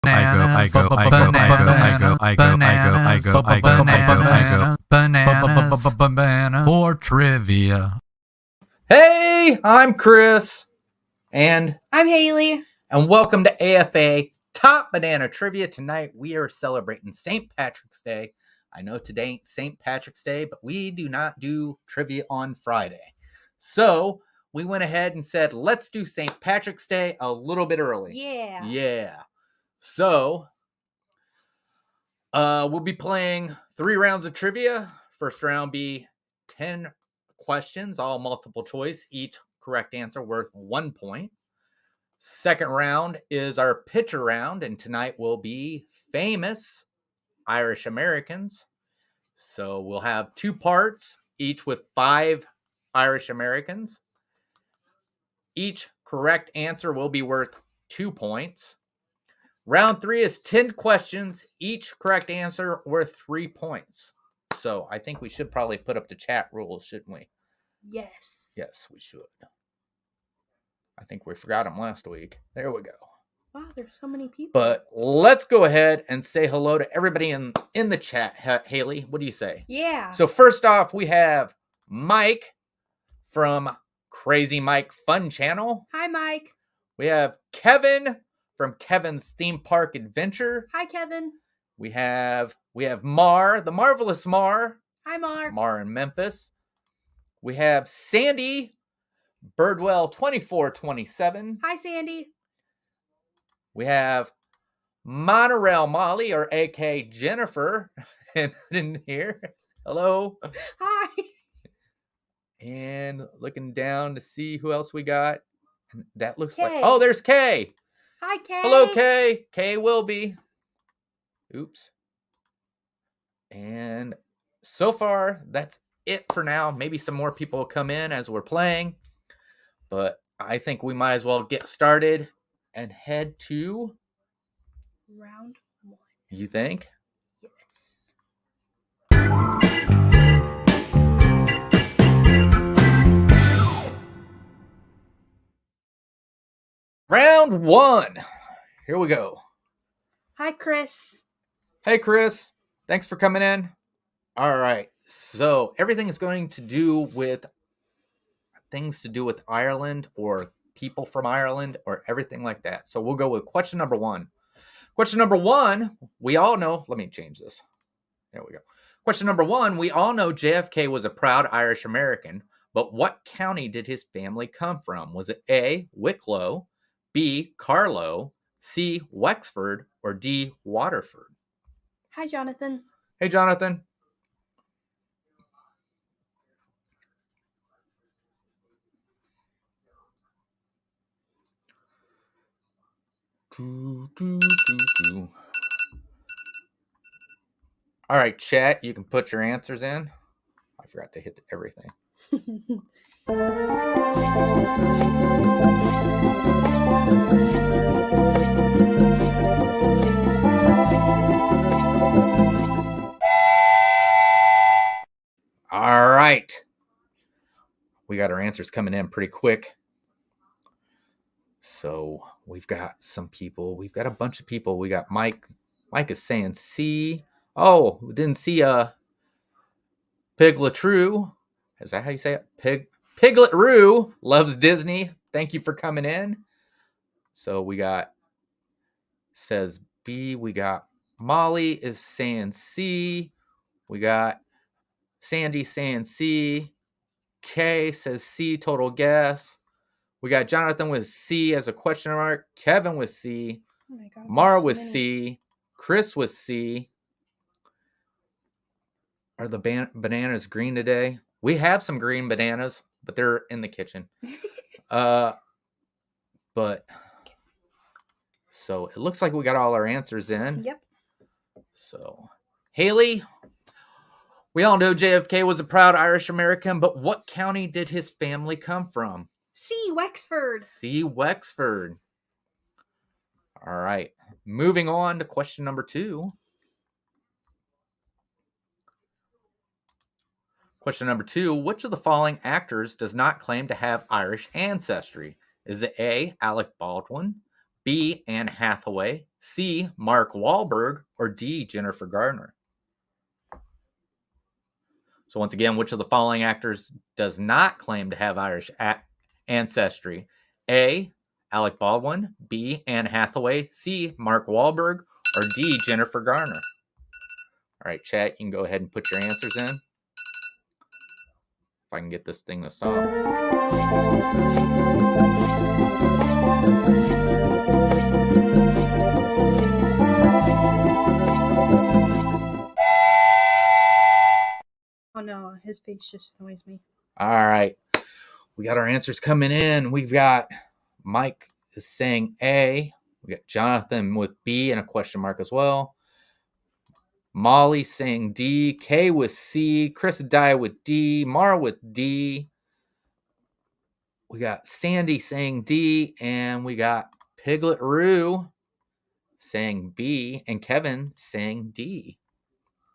Banana for trivia. Hey, I'm Chris. And I'm Haley. And welcome to AFA Top Banana Trivia. Tonight we are celebrating St. Patrick's Day. I know today ain't St. Patrick's Day, but we do not do trivia on Friday. So we went ahead and said, let's do St. Patrick's Day a little bit early. Yeah. So we'll be playing 3 rounds of trivia. First round be 10 questions, all multiple choice, each correct answer worth 1 point. Second round is our picture round, and tonight will be famous Irish Americans. So we'll have 2 parts, each with 5 Irish Americans. Each correct answer will be worth 2 points. Round 3 is 10 questions, each correct answer worth 3 points. So I think we should probably put up the chat rules, shouldn't we? Yes. Yes, we should. I think we forgot them last week. There we go. Wow, there's so many people. But let's go ahead and say hello to everybody in the chat. Haley, what do you say? Yeah. So first off, we have Mike from Crazy Mike Fun Channel. Hi, Mike. We have Kevin from Kevin's Theme Park Adventure. Hi, Kevin. We have Mar, the marvelous Mar. Hi, Mar. Mar in Memphis. We have Sandy Birdwell 2427. Hi, Sandy. We have Monorail Molly, or AK Jennifer, in here. Hello. Hi. And looking down to see who else we got. And that looks Kay. like, oh, there's Kay. Hi, Kay. Hello, Kay. Kay will be. Oops. And so far, that's it for now. Maybe some more people will come in as we're playing. But I think we might as well get started and head to round 1. You think? Yes. Round 1. Here we go. Hi, Chris. Hey, Chris. Thanks for coming in. All right. So everything is going to do with things to do with Ireland or people from Ireland or everything like that. So we'll go with question number 1. Question number 1, we all know. Let me change this. There we go. Question number 1, we all know JFK was a proud Irish American, but what county did his family come from? Was it A, Wicklow, B, Carlow, C, Wexford, or D, Waterford? Hi, Jonathan. Hey, Jonathan. All right, chat, you can put your answers in. I forgot to hit everything. All right. We got our answers coming in pretty quick. So we've got some people. We've got a bunch of people. We got Mike. Mike is saying C. Oh, we didn't see Piglet Roo. Is that how you say it? Piglet Roo loves Disney. Thank you for coming in. So we got, says B. We got Molly is saying C. We got Sandy saying C. K says C, total guess. We got Jonathan with C as a question mark. Kevin with C. Oh my God, Mara with C. Chris with C. Are the bananas green today? We have some green bananas, but they're in the kitchen. But so it looks like we got all our answers in. Yep. So Haley, we all know JFK was a proud Irish American, but what county did his family come from? C, Wexford. C, Wexford. All right. Moving on to question number 2. Question number 2. Which of the following actors does not claim to have Irish ancestry? Is it A, Alec Baldwin, B. Anne Hathaway, C. Mark Wahlberg, or D. Jennifer Garner? So once again, which of the following actors does not claim to have Irish ancestry? A. Alec Baldwin, B. Anne Hathaway, C. Mark Wahlberg, or D. Jennifer Garner? All right, chat, you can go ahead and put your answers in. If I can get this thing to stop. Oh no, his face just annoys me. All right. We got our answers coming in. We've got Mike is saying A. We got Jonathan with B and a question mark as well. Molly saying D. Kay with C. Chris Dye with D. Mara with D. We got Sandy saying D. And we got Piglet Roo saying B. And Kevin saying D.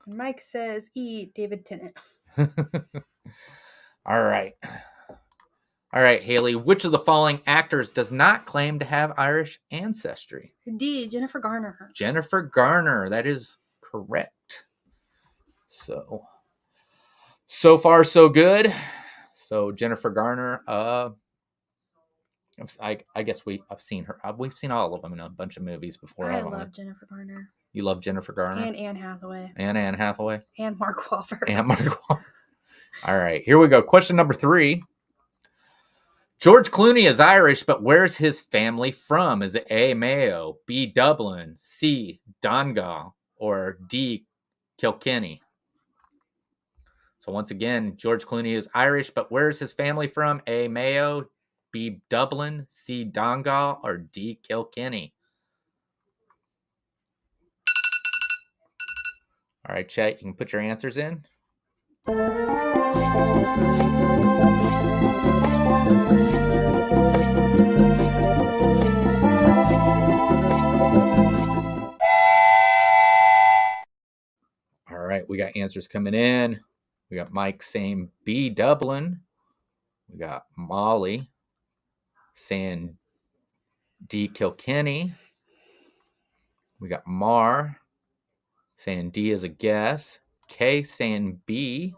And Mike says E. David Tennant. All right. All right, Haley. Which of the following actors does not claim to have Irish ancestry? D. Jennifer Garner. Jennifer Garner. That is correct. So far, so good. So Jennifer Garner. I guess I've seen her. We've seen all of them in a bunch of movies before. I love Jennifer Garner. You love Jennifer Garner and Anne Hathaway and Anne Hathaway and Mark Wahlberg. And Mark Wahlberg. All right, here we go. Question number 3. George Clooney is Irish, but where's his family from? Is it A. Mayo, B. Dublin, C. Donegal, or D. Kilkenny? So once again, George Clooney is Irish, but where's his family from? A. Mayo, B. Dublin, C. Donegal, or D. Kilkenny? All right, chat, you can put your answers in. All right, we got answers coming in. We got Mike saying B. Dublin. We got Molly saying D. Kilkenny. We got Mar saying D as a guess. Kay saying B.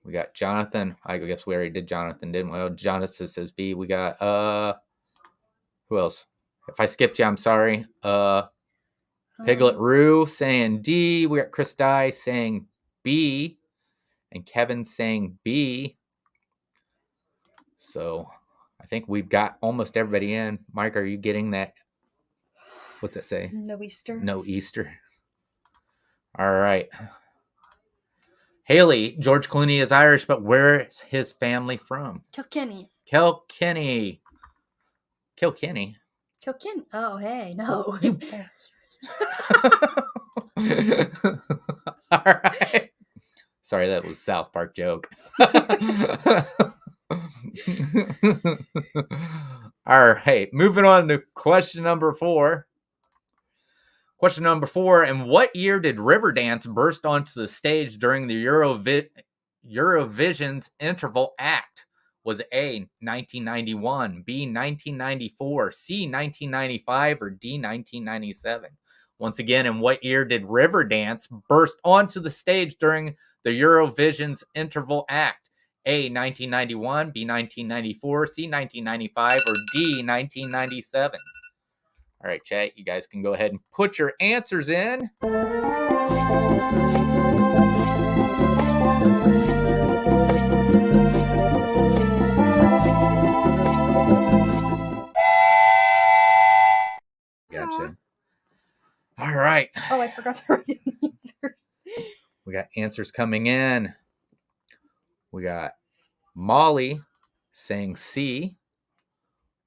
We got Jonathan. I guess we already did Jonathan, didn't we? Oh, Jonathan says B. We got who else? If I skipped you, I'm sorry. Piglet Roo saying D. We got Chris Dye saying B. And Kevin saying B. So I think we've got almost everybody in. Mike, are you getting that? What's that say? No Easter. No Easter. All right. Haley, George Clooney is Irish, but where's his family from? Kilkenny. Kilkenny. Kilkenny. Kilkenny. Oh, hey, no. You bastards. All right. Sorry, that was a South Park joke. All right, moving on to question number 4. Question number 4, in what year did Riverdance burst onto the stage during the Eurovision's Interval Act? Was A, 1991, B, 1994, C, 1995, or D, 1997? Once again, in what year did Riverdance burst onto the stage during the Eurovision's Interval Act? A, 1991, B, 1994, C, 1995, or D, 1997? All right, chat, you guys can go ahead and put your answers in. Gotcha. All right. Oh, I forgot to write the answers. We got answers coming in. We got Molly saying C.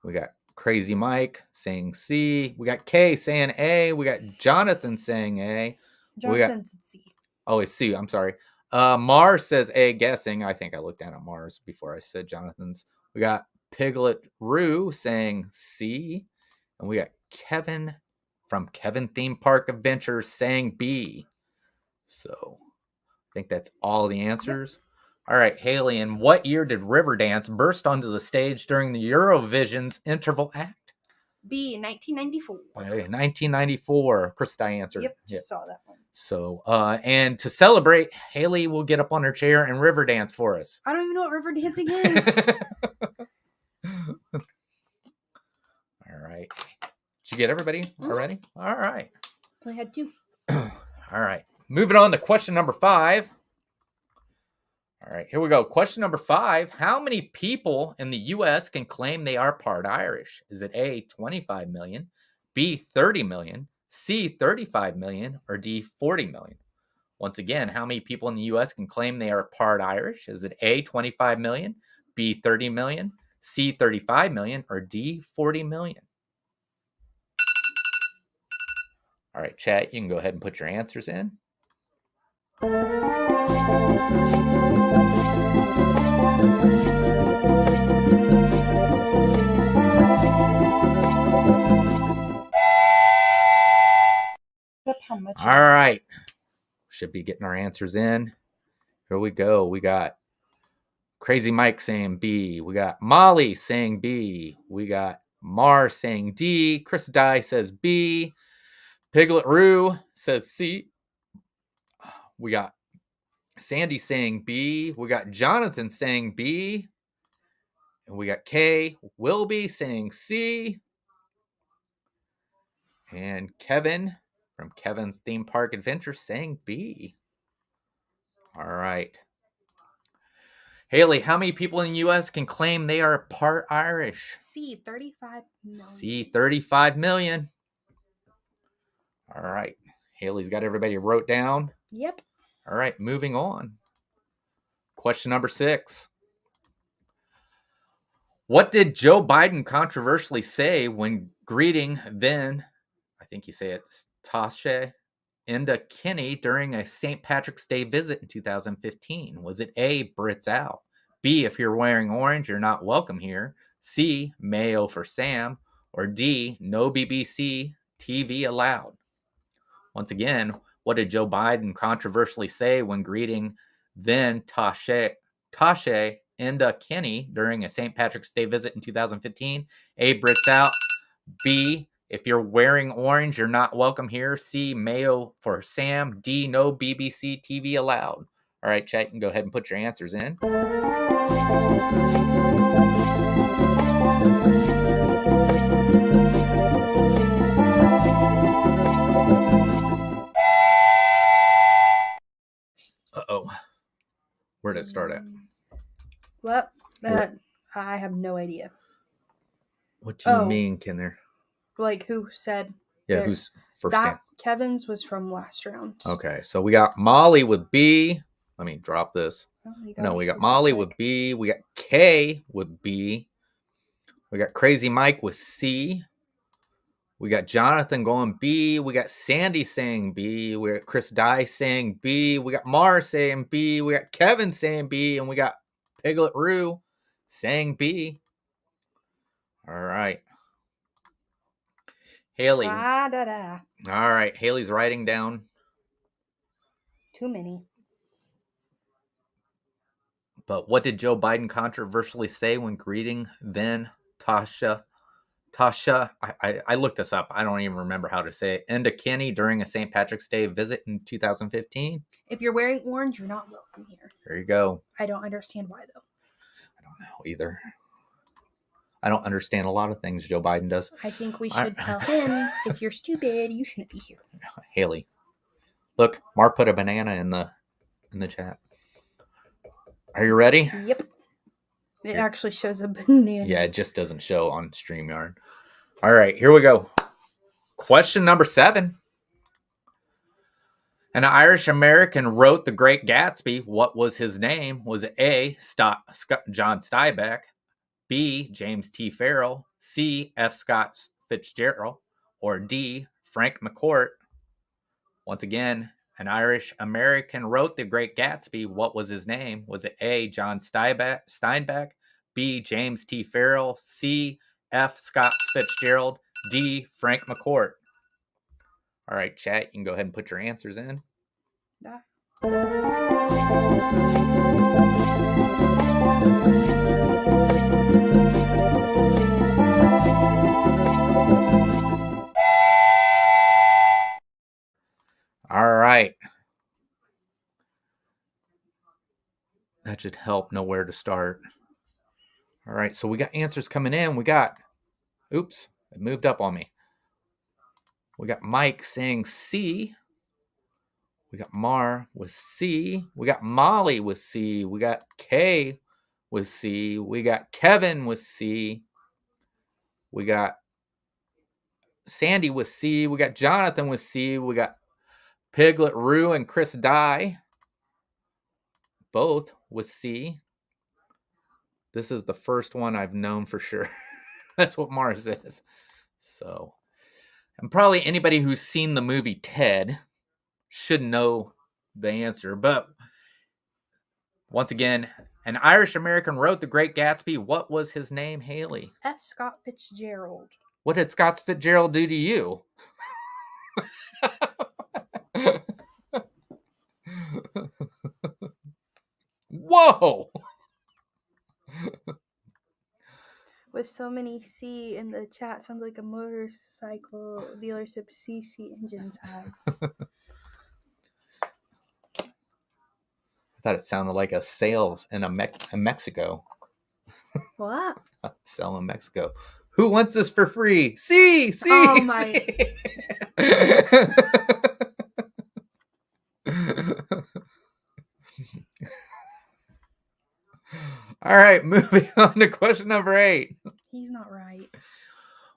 We got Crazy Mike saying C. We got Kay saying A. We got Jonathan saying A. Jonathan's C. Oh, it's C. I'm sorry. Mars says A, guessing. I think I looked down at Mars before I said Jonathan's. We got Piglet Roo saying C. And we got Kevin from Kevin Theme Park Adventures saying B. So I think that's all the answers. All right, Haley, in what year did Riverdance burst onto the stage during the Eurovision's Interval Act? B, 1994. Okay, 1994. Krista answered. Yep, just saw that one. So, and to celebrate, Haley will get up on her chair and river dance for us. I don't even know what river dancing is. All right. Did you get everybody already? All right. I had 2. All right. Moving on to question number 5. All right, here we go. Question number 5. How many people in the U.S. can claim they are part Irish? Is it A, 25 million, B, 30 million, C, 35 million, or D, 40 million? Once again, how many people in the U.S. can claim they are part Irish? Is it A, 25 million, B, 30 million, C, 35 million, or D, 40 million? All right, chat, you can go ahead and put your answers in. All right. Should be getting our answers in. Here we go. We got Crazy Mike saying B. We got Molly saying B. We got Mar saying D. Chris Dye says B. Piglet Roo says C. We got Sandy saying B. We got Jonathan saying B. And we got K. Wilby saying C. And Kevin from Kevin's Theme Park Adventure saying B. All right. Haley, how many people in the U.S. can claim they are part Irish? C, 35 million. C, 35 million. All right. Haley's got everybody wrote down. Yep. All right, moving on. Question number 6. What did Joe Biden controversially say when greeting then, I think you say it, Tasha Enda Kinney during a St. Patrick's Day visit in 2015? Was it A, Brits out? B, if you're wearing orange, you're not welcome here? C, mayo for Sam? Or D, no BBC TV allowed? Once again, what did Joe Biden controversially say when greeting then Tasha Enda Kinney during a St. Patrick's Day visit in 2015? A, Brits out. B, if you're wearing orange, you're not welcome here. C, mayo for Sam. D, no BBC TV allowed. All right, chat, you can go ahead and put your answers in. Uh-oh. Where did it start at? Well, I have no idea. What do you mean, Kinder? Like, who said? Yeah, who's first in? Kevin's was from last round. Okay, so we got Molly with B. Let me drop this. Oh no, we got Molly with B. We got K with B. We got Crazy Mike with C. We got Jonathan going B. We got Sandy saying B. We got Chris Dye saying B. We got Mar saying B. We got Kevin saying B. And we got Piglet Roo saying B. All right. Haley. All right. Haley's writing down. Too many. But what did Joe Biden controversially say when greeting then Tasha, I looked this up. I don't even remember how to say it. Enda Kinney during a St. Patrick's Day visit in 2015. If you're wearing orange, you're not welcome here. There you go. I don't understand why, though. I don't know either. I don't understand a lot of things Joe Biden does. I think we should tell him, if you're stupid, you shouldn't be here. Haley. Look, Mark put a banana in the chat. Are you ready? Yep. It actually shows a banana. Yeah, it just doesn't show on StreamYard. All right, here we go. Question number 7. An Irish American wrote The Great Gatsby. What was his name? Was it A, John Steinbeck, B, James T. Farrell, C, F. Scott Fitzgerald, or D, Frank McCourt? Once again, an Irish American wrote The Great Gatsby. What was his name? Was it A, John Steinbeck, B, James T. Farrell, C, F. Scott Fitzgerald, D, Frank McCourt? All right, chat, you can go ahead and put your answers in. All right. That should help know where to start. All right, so we got answers coming in. We got, oops, it moved up on me. We got Mike saying C. We got Mar with C. We got Molly with C. We got K with C. We got Kevin with C. We got Sandy with C. We got Jonathan with C. We got Piglet Rue and Chris Dye, both with C. This is the first one I've known for sure. That's what Mars is. So, and probably anybody who's seen the movie Ted should know the answer. But once again, an Irish American wrote The Great Gatsby. What was his name, Haley? F. Scott Fitzgerald. What did Scott Fitzgerald do to you? Whoa! With so many C in the chat, sounds like a motorcycle dealership CC engines has. I thought it sounded like a sale in Mexico. What? Sell in Mexico. Who wants this for free? See. Oh my. All right, moving on to question number 8. He's not right.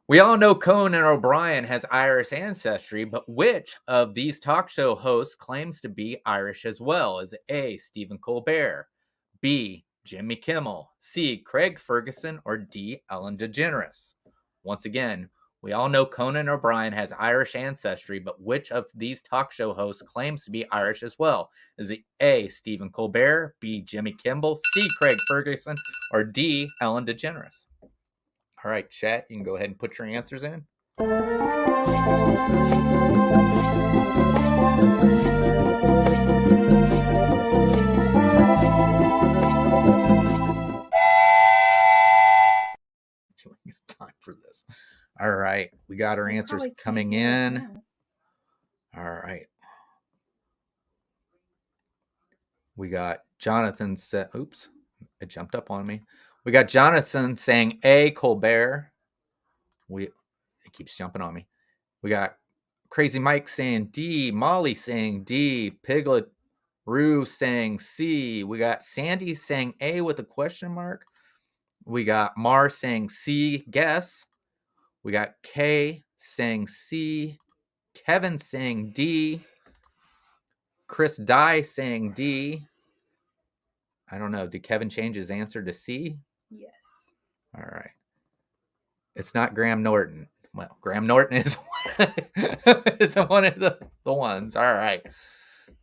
We all know Conan O'Brien has Irish ancestry, but which of these talk show hosts claims to be Irish as well? Is it A, Stephen Colbert, B, Jimmy Kimmel, C, Craig Ferguson, or D, Ellen DeGeneres? Once again, we all know Conan O'Brien has Irish ancestry, but which of these talk show hosts claims to be Irish as well? Is it A, Stephen Colbert, B, Jimmy Kimmel, C, Craig Ferguson, or D, Ellen DeGeneres? All right, chat, you can go ahead and put your answers in. Time for this. All right, we got our answers coming in. All right. We got Jonathan said, oops, it jumped up on me. We got Jonathan saying A, Colbert. It keeps jumping on me. We got Crazy Mike saying D, Molly saying D, Piglet Rue saying C. We got Sandy saying A with a question mark. We got Mar saying C, guess. We got K saying C. Kevin saying D. Chris Dye saying D. I don't know. Did Kevin change his answer to C? Yes. All right. It's not Graham Norton. Well, Graham Norton is one of the ones. All right.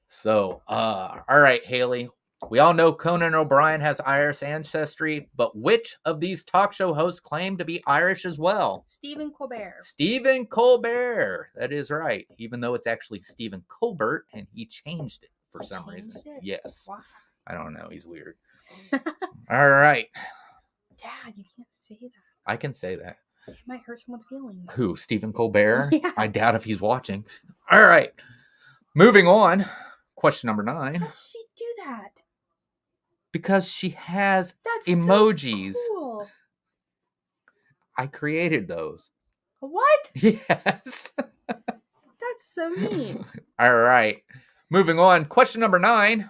So, all right, Haley. We all know Conan O'Brien has Irish ancestry, but which of these talk show hosts claim to be Irish as well? Stephen Colbert. Stephen Colbert. That is right. Even though it's actually Stephen Colbert, and he changed it for some reason. Yes. Why? I don't know. He's weird. All right. Dad, you can't say that. I can say that. It might hurt someone's feelings. Who? Stephen Colbert? Yeah. I doubt if he's watching. All right. Moving on. Question number 9. How does she do that? Because she has That's emojis. So cool. I created those. What? Yes. That's so neat. All right. Moving on. Question number 9.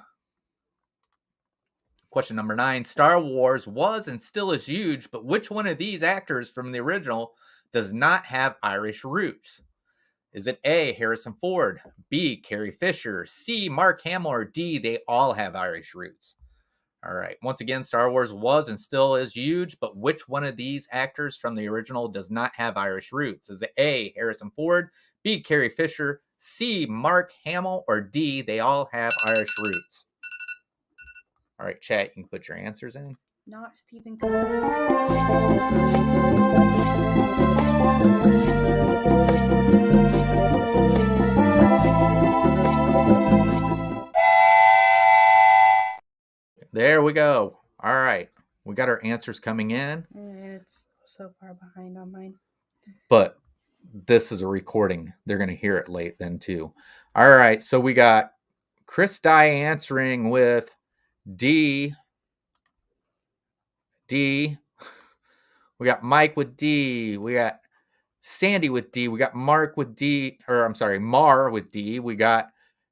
Question number 9. Star Wars was and still is huge, but which one of these actors from the original does not have Irish roots? Is it A, Harrison Ford, B, Carrie Fisher, C, Mark Hamill, or D, they all have Irish roots? All right. Once again, Star Wars was and still is huge, but which one of these actors from the original does not have Irish roots? Is it A, Harrison Ford, B, Carrie Fisher, C, Mark Hamill, or D, they all have Irish roots? All right, chat, you can put your answers in. Not Stephen Colbert. There we go. All right. We got our answers coming in. It's so far behind on mine. But this is a recording. They're going to hear it late then too. All right, so we got Chris Dye answering with D. We got Mike with D. We got Sandy with D. We got Mark with D. Or I'm sorry, Mar with D. We got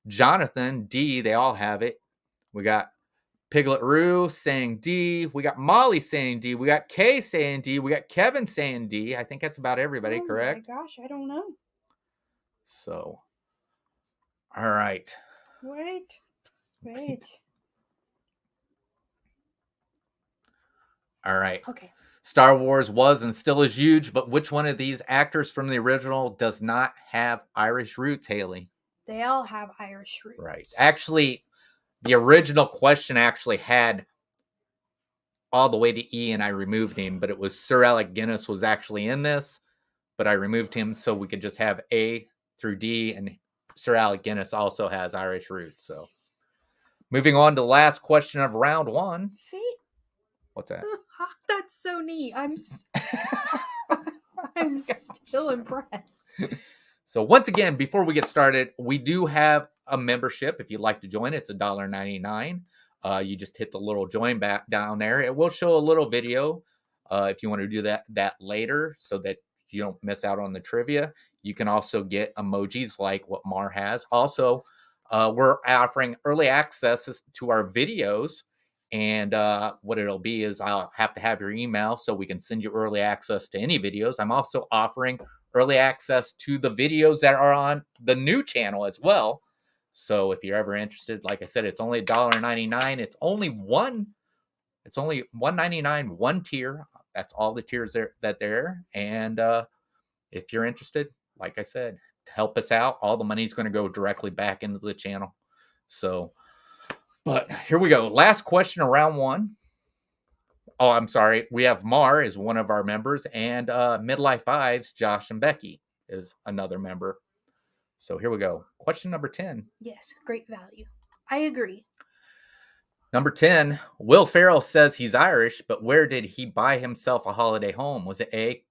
Jonathan, D. They all have it. We got Piglet Roo saying D. We got Molly saying D. We got Kay saying D. We got Kevin saying D. I think that's about everybody, correct? Oh my gosh, I don't know. So, all right. Wait. All right. Okay. Star Wars was and still is huge, but which one of these actors from the original does not have Irish roots, Haley? They all have Irish roots. Right. Actually, the original question actually had all the way to E, and I removed him, but it was Sir Alec Guinness was actually in this, but I removed him so we could just have A through D, and Sir Alec Guinness also has Irish roots. So, moving on to the last question of round one. See? What's that? That's so neat. I'm still impressed. So once again, before we get started, we do have a membership. If you'd like to join, it's $1.99. You just hit the little join back down there. It will show a little video if you want to do that later so that you don't miss out on the trivia. You can also get emojis like what Mar has. Also, we're offering early access to our videos. And what it'll be is I'll have to have your email so we can send you early access to any videos. I'm also offering early access to the videos that are on the new channel as well. So if you're ever interested, like I said, it's only $1.99. It's only $1.99, one tier. That's all the tiers there. And if you're interested, like I said, to help us out, all the money's going to go directly back into the channel. So, but here we go. Last question of round one. Oh, I'm sorry. We have Mar is one of our members, and Midlife Fives, Josh and Becky is another member. So here we go. Question number 10. Yes, great value. I agree. Number 10, Will Ferrell says he's Irish, but where did he buy himself a holiday home? Was it A,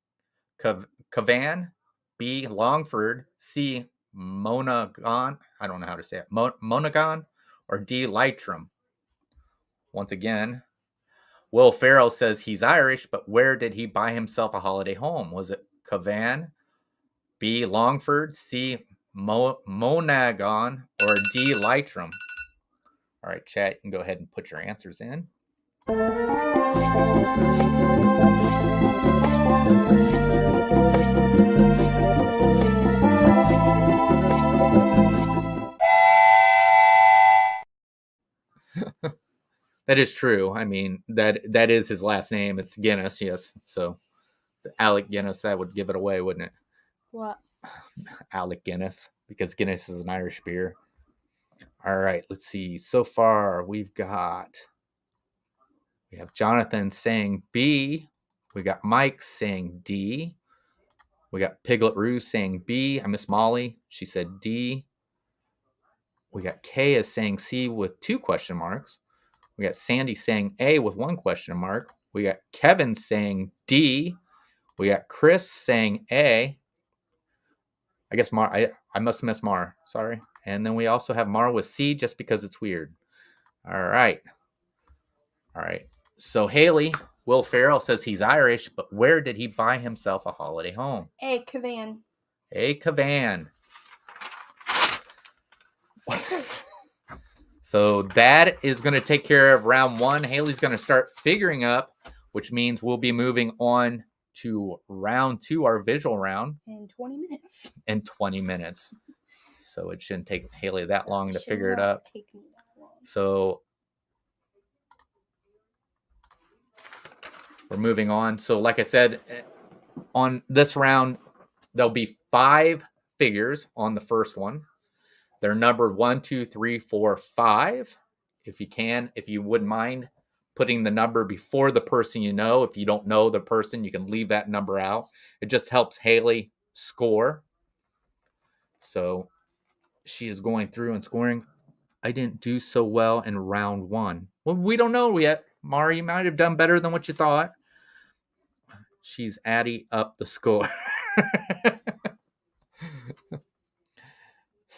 Cavan, B, Longford, C, Monaghan, I don't know how to say it, Monaghan, or D, Leitrim? Once again, Will Ferrell says he's Irish, but where did he buy himself a holiday home? Was it Cavan, B, Longford, C, Monaghan, or D, Leitrim? All right, chat, you can go ahead and put your answers in. That is true. I mean, that is his last name. It's Guinness, yes. So Alec Guinness, that would give it away, wouldn't it? What? Alec Guinness, because Guinness is an Irish beer. All right, let's see. So far, we have Jonathan saying B. We got Mike saying D. We got Piglet Roo saying B. I miss Molly. She said D. We got Kay is saying C with 2 question marks. We got Sandy saying A with 1 question mark. We got Kevin saying D. We got Chris saying A. I guess Mar. I must miss Mar. Sorry. And then we also have Mar with C just because it's weird. All right. So Haley, Will Ferrell says he's Irish, but where did he buy himself a holiday home? A, Cavan. A Cavan. So that is going to take care of round 1. Haley's going to start figuring up, which means we'll be moving on to round 2, our visual round. In 20 minutes. In 20 minutes. So it shouldn't take Haley that long to figure it up. Take me that long. So we're moving on. So like I said, on this round, there'll be 5 figures on the first one. They're numbered 1, 2, 3, 4, 5. If you wouldn't mind putting the number before the person you know. If you don't know the person, you can leave that number out. It just helps Haley score. So she is going through and scoring. I didn't do so well in round 1. Well, we don't know yet. Mari, you might have done better than what you thought. She's adding up the score.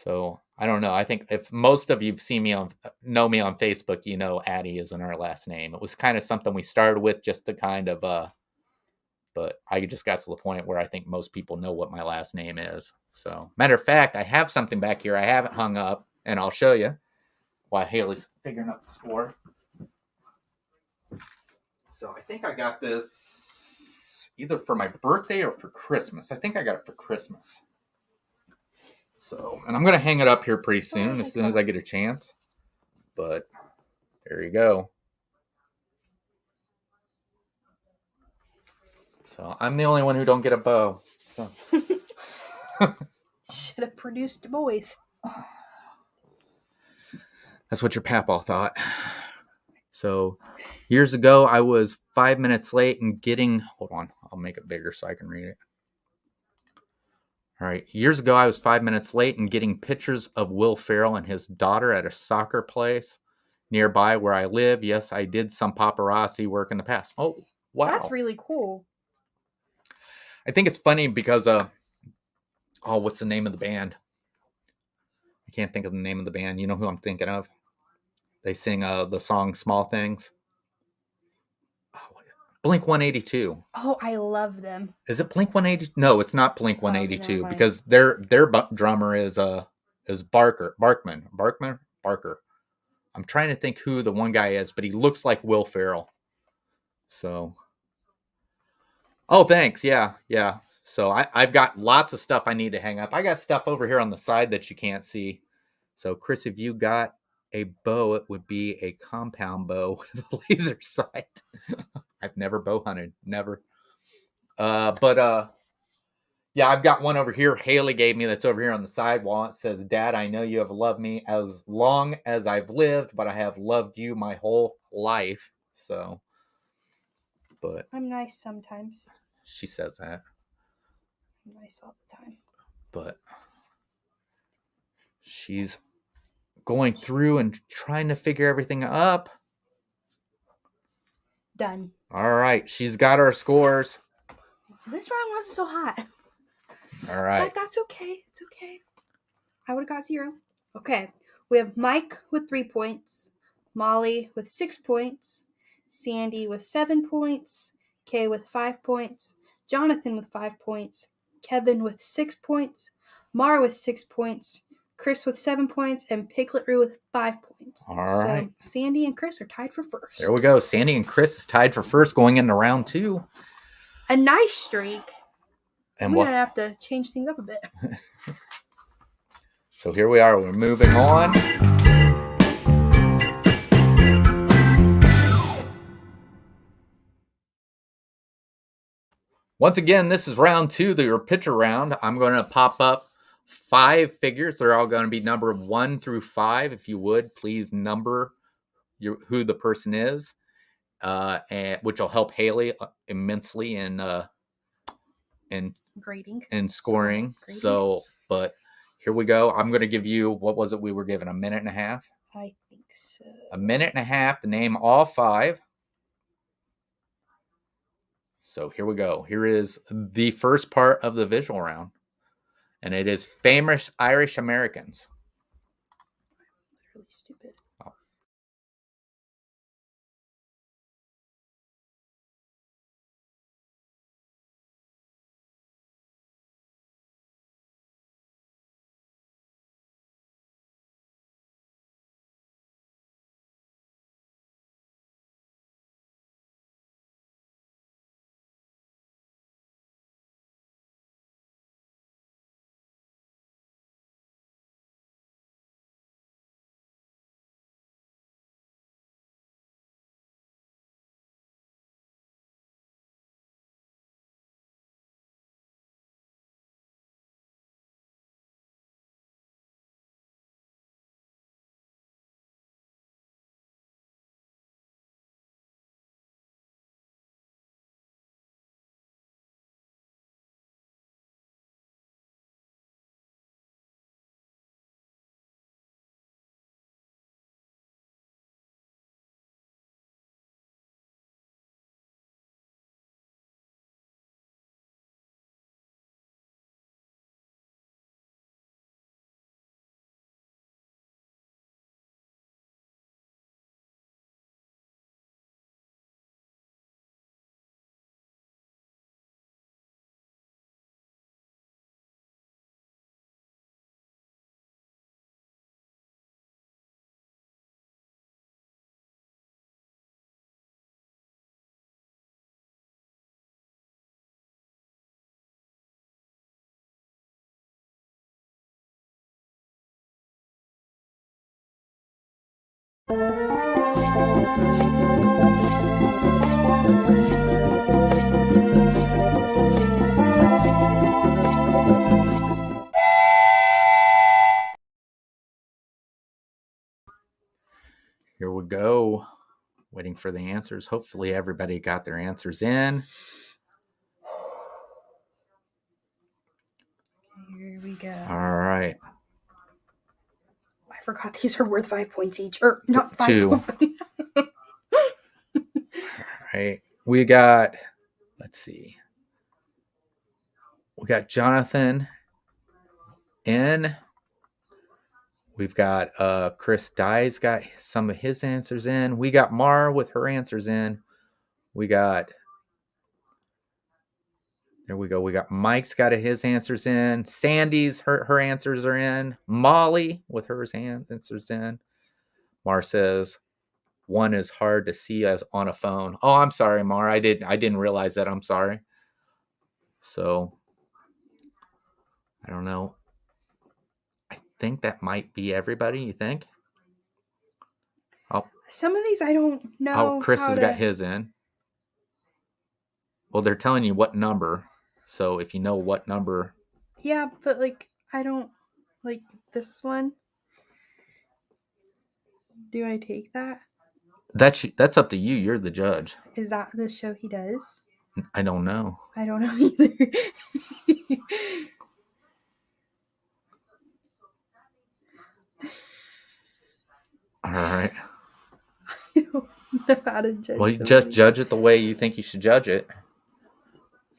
So I don't know. I think if most of you've seen me know me on Facebook, you know Addie isn't our last name. It was kind of something we started with just to kind of but I just got to the point where I think most people know what my last name is. So, matter of fact, I have something back here I haven't hung up, and I'll show you while Haley's figuring out the score. So, I think I got this either for my birthday or for Christmas. I think I got it for Christmas. So, and I'm going to hang it up here pretty soon, as soon as I get a chance. But there you go. So I'm the only one who don't get a bow. So. Should have produced boys. That's what your papaw thought. So years ago, I was 5 minutes late in getting. Hold on, I'll make it bigger so I can read it. All right. Years ago, I was 5 minutes late in getting pictures of Will Ferrell and his daughter at a soccer place nearby where I live. Yes, I did some paparazzi work in the past. Oh, wow. That's really cool. I think it's funny because what's the name of the band? I can't think of the name of the band. You know who I'm thinking of? They sing the song "Small Things." Oh, Blink 182. Oh, I love them. Is it Blink 182? No, it's not Blink 182 never mind. because their drummer is Barker. I'm trying to think who the one guy is, but he looks like Will Ferrell. So, oh, thanks. Yeah. So I've got lots of stuff I need to hang up. I got stuff over here on the side that you can't see. So, Chris, if you got a bow, it would be a compound bow with a laser sight. I've never bow hunted, never. Yeah, I've got one over here. Haley gave me that's over here on the side wall. It says, "Dad, I know you have loved me as long as I've lived, but I have loved you my whole life." So, but I'm nice sometimes. she says that. I'm nice all the time. But she's going through and trying to figure everything up. Done. All right, she's got our scores. This round wasn't so hot. All right. But that's okay. It's okay. I would have got 0. Okay. We have Mike with 3 points, Molly with 6 points, Sandy with 7 points, Kay with 5 points, Jonathan with 5 points, Kevin with 6 points, Mara with 6 points, Chris with 7 points, and Piglet with 5 points. All right. So Sandy and Chris are tied for first. There we go. Sandy and Chris is tied for first going into round 2. A nice streak. And we're going to have to change things up a bit. So here we are. We're moving on. Once again, this is round 2, your picture round. I'm going to pop up 5 figures. They're all going to be numbered 1 through 5. If you would, please number who the person is, and which will help Haley immensely in grading and scoring. So, but here we go. I'm going to give you, what was it we were given, a minute and a half? I think so. A minute and a half to name all 5. So here we go. Here is the first part of the visual round, and it is famous Irish Americans. Really stupid. Here we go. Waiting for the answers. Hopefully everybody got their answers in. Here we go. All right. I forgot these are worth 5 points each. Or not 5 2. points. All right. We got, let's see. We got Jonathan in. We've got Chris Dye's got some of his answers in. We got Mar with her answers in. We got, there we go. We got Mike's got his answers in. Sandy's, her answers are in. Molly with her answers in. Mar says, 1 is hard to see as on a phone. Oh, I'm sorry, Mar. I didn't realize that. I'm sorry. So, I don't know. I think that might be everybody, you think? Some of these I don't know. Oh, Chris has got his in. Well, they're telling you what number. So if you know what number. Yeah, but like, I don't like this one. Do I take that? That's up to you. You're the judge. Is that the show he does? I don't know. I don't know either. All right. I don't know how to judge. Well, you just judge it the way you think you should judge it.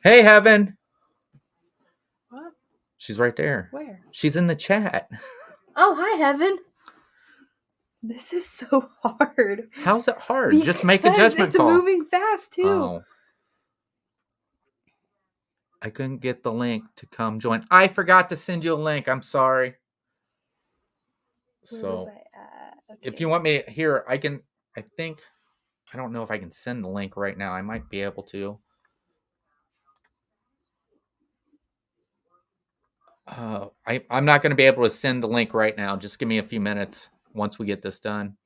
Hey, Heaven. What? She's right there. Where? She's in the chat. Oh, hi, Heaven. This is so hard. How's it hard? Just make a judgment call. It's moving fast, too. Oh. I couldn't get the link to come join. I forgot to send you a link. I'm sorry. Where so, was I at? Okay. If you want me here, I don't know if I can send the link right now. I might be able to. I'm not going to be able to send the link right now. Just give me a few minutes once we get this done.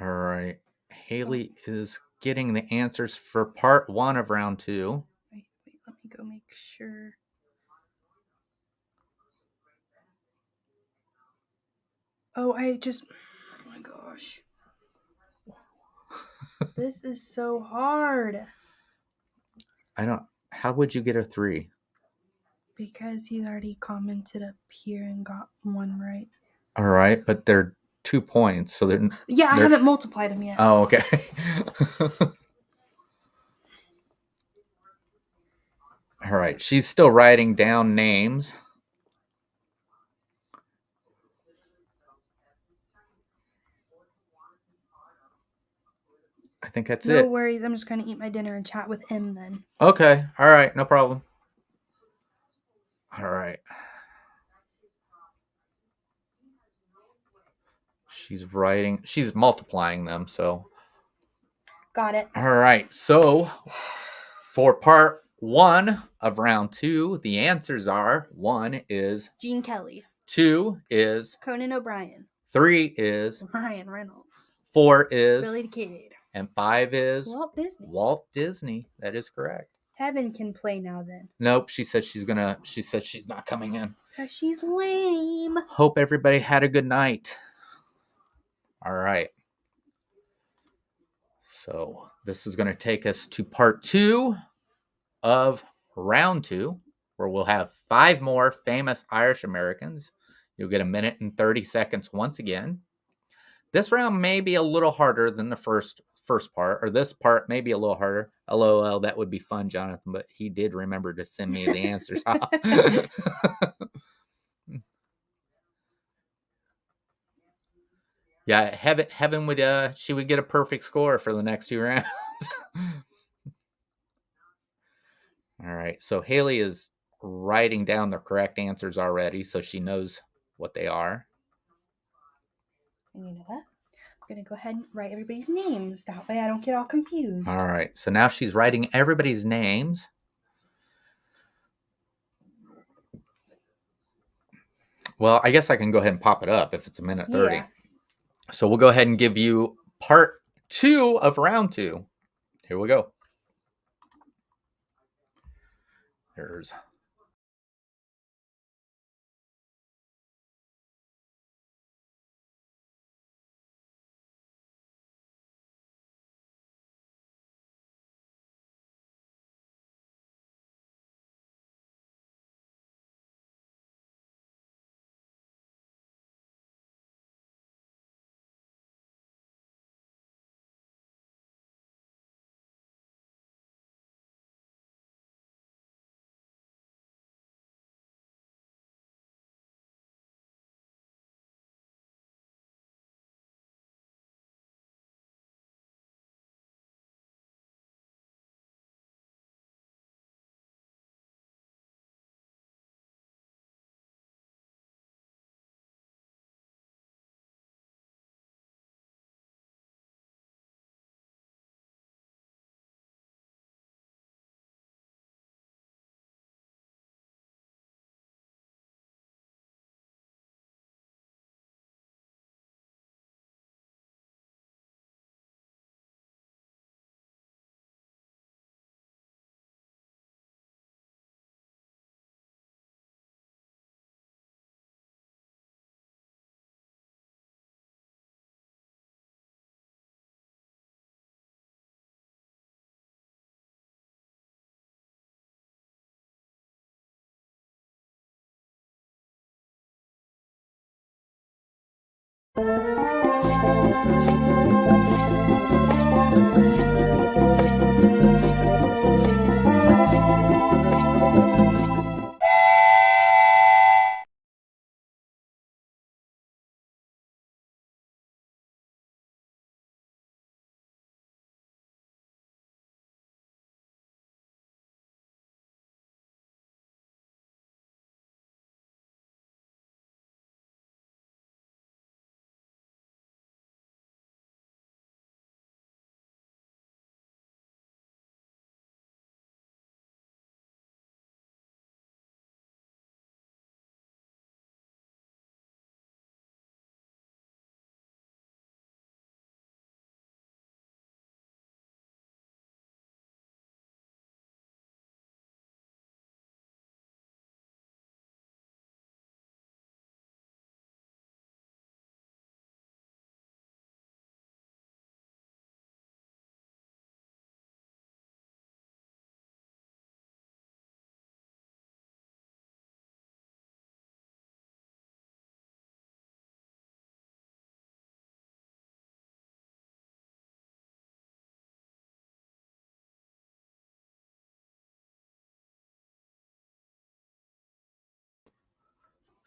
All right. Haley is getting the answers for part 1 of round 2. Wait, let me go make sure. Oh, oh my gosh. This is so hard. How would you get a 3? Because he's already commented up here and got 1 right. All right, but they're 2 points, so they're... Yeah, I haven't multiplied them yet. Oh, okay. All right, she's still writing down names. I think that's it. No worries. I'm just going to eat my dinner and chat with him then. Okay. All right. No problem. All right. She's multiplying them, so. Got it. All right. So for part 1 of round 2, the answers are 1 is Gene Kelly. 2 is Conan O'Brien. 3 is Ryan Reynolds. 4 is Billy the Kid. And 5 is Walt Disney. Walt Disney. That is correct. Heaven can play now then. Nope. She said she's not coming in. Because she's lame. Hope everybody had a good night. All right. So this is going to take us to part 2 of round 2, where we'll have 5 more famous Irish Americans. You'll get 1 minute and 30 seconds once again. This round may be a little harder than the first part, or this part may be a little harder. LOL, that would be fun, Jonathan, but he did remember to send me the answers. Yeah, Heaven would she would get a perfect score for the next 2 rounds. All right, so Haley is writing down the correct answers already, so she knows what they are. And you know what? I'm going to go ahead and write everybody's names. That way I don't get all confused. All right. So now she's writing everybody's names. Well, I guess I can go ahead and pop it up if it's a minute 30. Yeah. So we'll go ahead and give you part 2 of round 2. Here we go. There's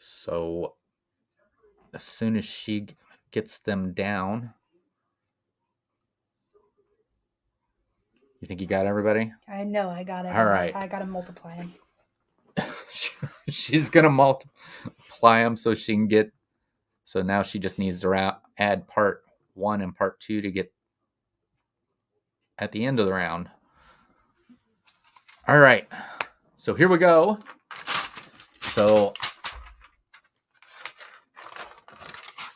so as soon as she gets them down. You think you got everybody? I know I got it. All right. I got to multiply them. She's going to multiply them so she can get. So now she just needs to add part 1 and part 2 to get at the end of the round. All right. So here we go. So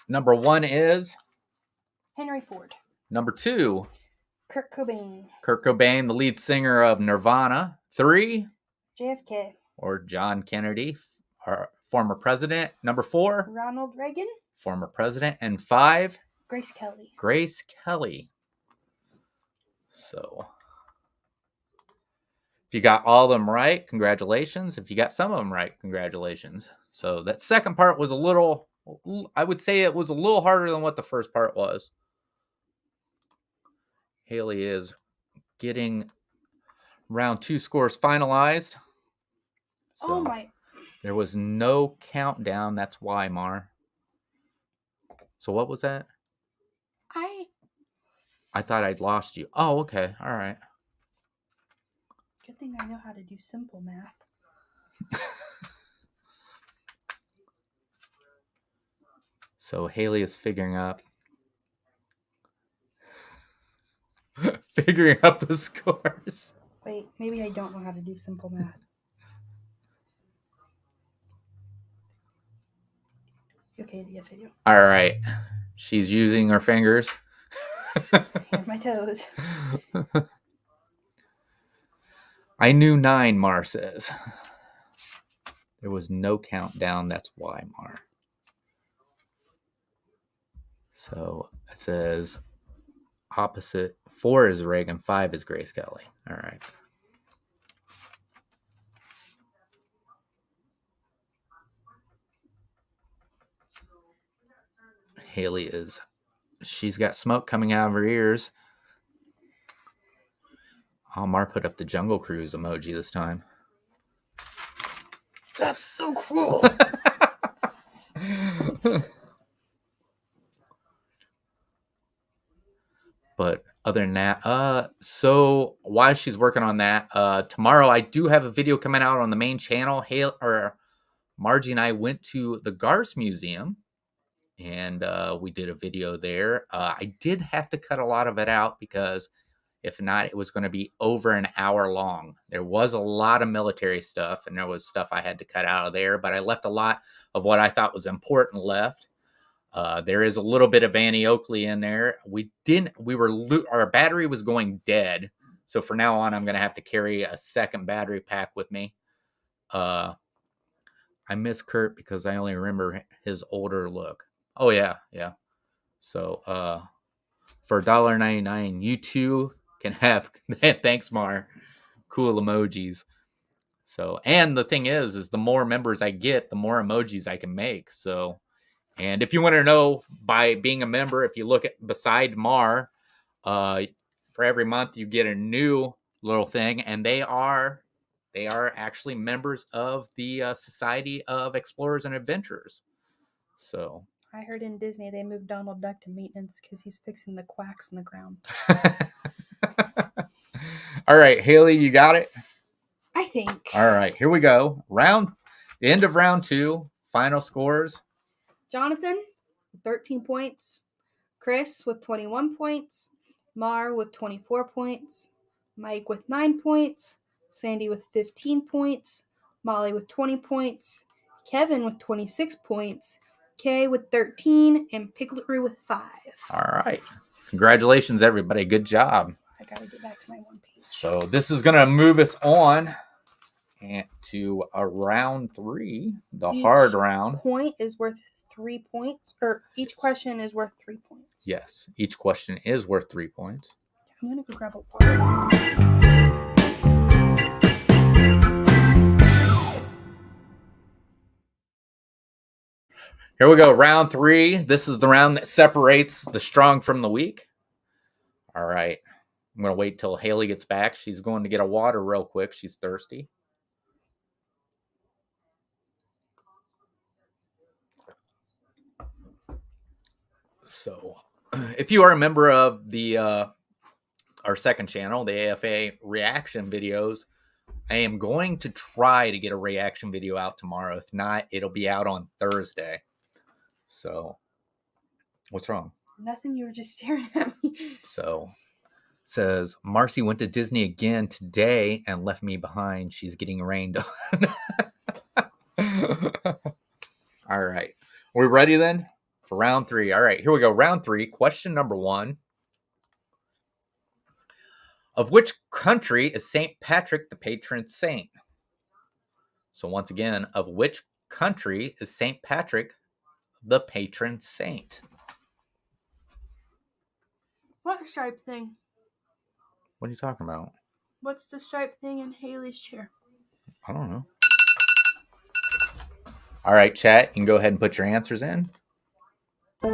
number 1 is Henry Ford. number 2, Kurt Cobain. Kurt Cobain, the lead singer of Nirvana. 3, JFK. or John Kennedy, our former president. Number 4, Ronald Reagan. former president. And 5, Grace Kelly. Grace Kelly. So if you got all of them right, congratulations. If you got some of them right, congratulations. So that second part was I would say it was a little harder than what the first part was. Haley is getting round 2 scores finalized. So Oh my. there was no countdown. That's why, Mar. So what was that? I thought I'd lost you. Oh, okay. All right. Good thing I know how to do simple math. So Haley is figuring up the scores. Wait, maybe I don't know how to do simple math. Okay, yes, I do. All right. She's using her fingers. Here, my toes. I knew 9, Mar says. There was no countdown. That's why, Mar. So it says opposite. 4 is Reagan. 5 is Grace Kelly. All right. Haley is. She's got smoke coming out of her ears. Oh, Mar put up the Jungle Cruise emoji this time. That's so cool. But other than that, so while she's working on that, tomorrow I do have a video coming out on the main channel. Margie and I went to the Garce Museum, and we did a video there. I did have to cut a lot of it out because if not, it was going to be over an hour long. There was a lot of military stuff, and there was stuff I had to cut out of there, but I left a lot of what I thought was important left. There is a little bit of Annie Oakley in there. Our battery was going dead. So for now on, I'm going to have to carry a second battery pack with me. I miss Kurt because I only remember his older look. Oh yeah. Yeah. So, for $1.99, you too can have, thanks Mar, cool emojis. So, and the thing is the more members I get, the more emojis I can make. So, and if you want to know, by being a member, if you look at beside Mar, for every month you get a new little thing, and they are actually members of the Society of Explorers and Adventurers. So I heard in Disney they moved Donald Duck to maintenance because he's fixing the quacks in the ground. All right, Haley, you got it? I think. All right, here we go. The end of round 2, final scores. Jonathan with 13 points, Chris with 21 points, Mar with 24 points, Mike with 9 points, Sandy with 15 points, Molly with 20 points, Kevin with 26 points, Kay with 13, and Pigletry with 5. All right. Congratulations, everybody. Good job. I gotta get back to my one page. So this is going to move us on to round 3, the hard round. Point is worth 3 points, or each question is worth 3 points. Yes, each question is worth 3 points. I'm gonna go grab a water. Here we go, round 3. This is the round that separates the strong from the weak. All right. I'm going to wait till Haley gets back. She's going to get a water real quick. She's thirsty. So, if you are a member of the our second channel, the AFA reaction videos, I am going to try to get a reaction video out tomorrow. If not, it'll be out on Thursday. So, what's wrong? Nothing, you were just staring at me. So, says, Marcy went to Disney again today and left me behind. She's getting rained on. All right. Are we ready then for round 3? All right, here we go. Round 3, question number 1. Of which country is St. Patrick the patron saint? So once again, of which country is St. Patrick the patron saint? What stripe thing? What are you talking about? What's the stripe thing in Haley's chair? I don't know. All right, chat, you can go ahead and put your answers in. All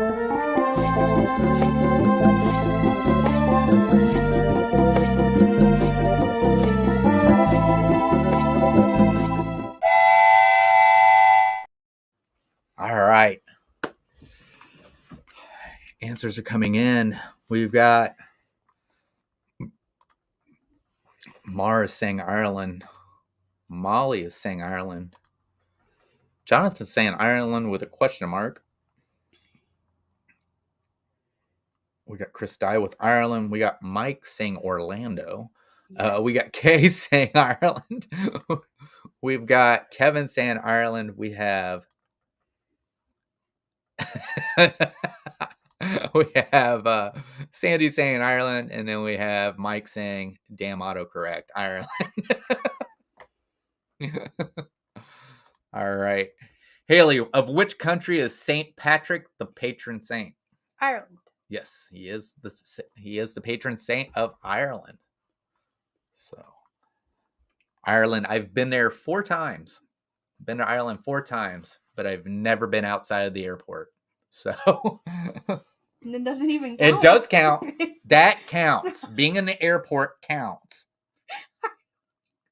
right. Answers are coming in. We've got Mara is saying Ireland. Molly is saying Ireland. Jonathan's saying Ireland with a question mark. We got Chris Dye with Ireland. We got Mike saying Orlando. Yes. We got Kay saying Ireland. We've got Kevin saying Ireland. We have We have Sandy saying Ireland, and then we have Mike saying, damn autocorrect, Ireland. All right. Haley, of which country is St. Patrick the patron saint? Ireland. Yes, he is the patron saint of Ireland. So, Ireland, I've been there 4 times. Been to Ireland 4 times, but I've never been outside of the airport. So, And it doesn't even count. It does count. That counts. Being in the airport counts.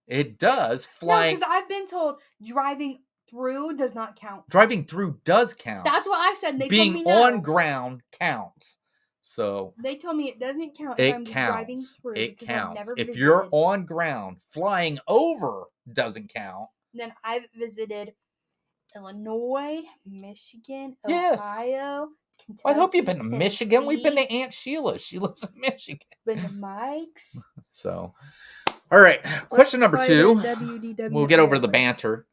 It does. Flying. No, because I've been told driving through does not count. Driving through does count. That's what I said. They Being told me no. on ground counts. So they told me it doesn't count. It if I'm driving counts. through It because I've counts. never If visited. you're on ground, flying over doesn't count. Then I've visited Illinois, Michigan, Yes. Ohio, Kentucky. I hope you've been to Tennessee. Michigan. We've been to Aunt Sheila. She lives in Michigan. Been to Mike's. So, all right. Question number Let's 2. fly to WDW We'll get over the Ireland. banter.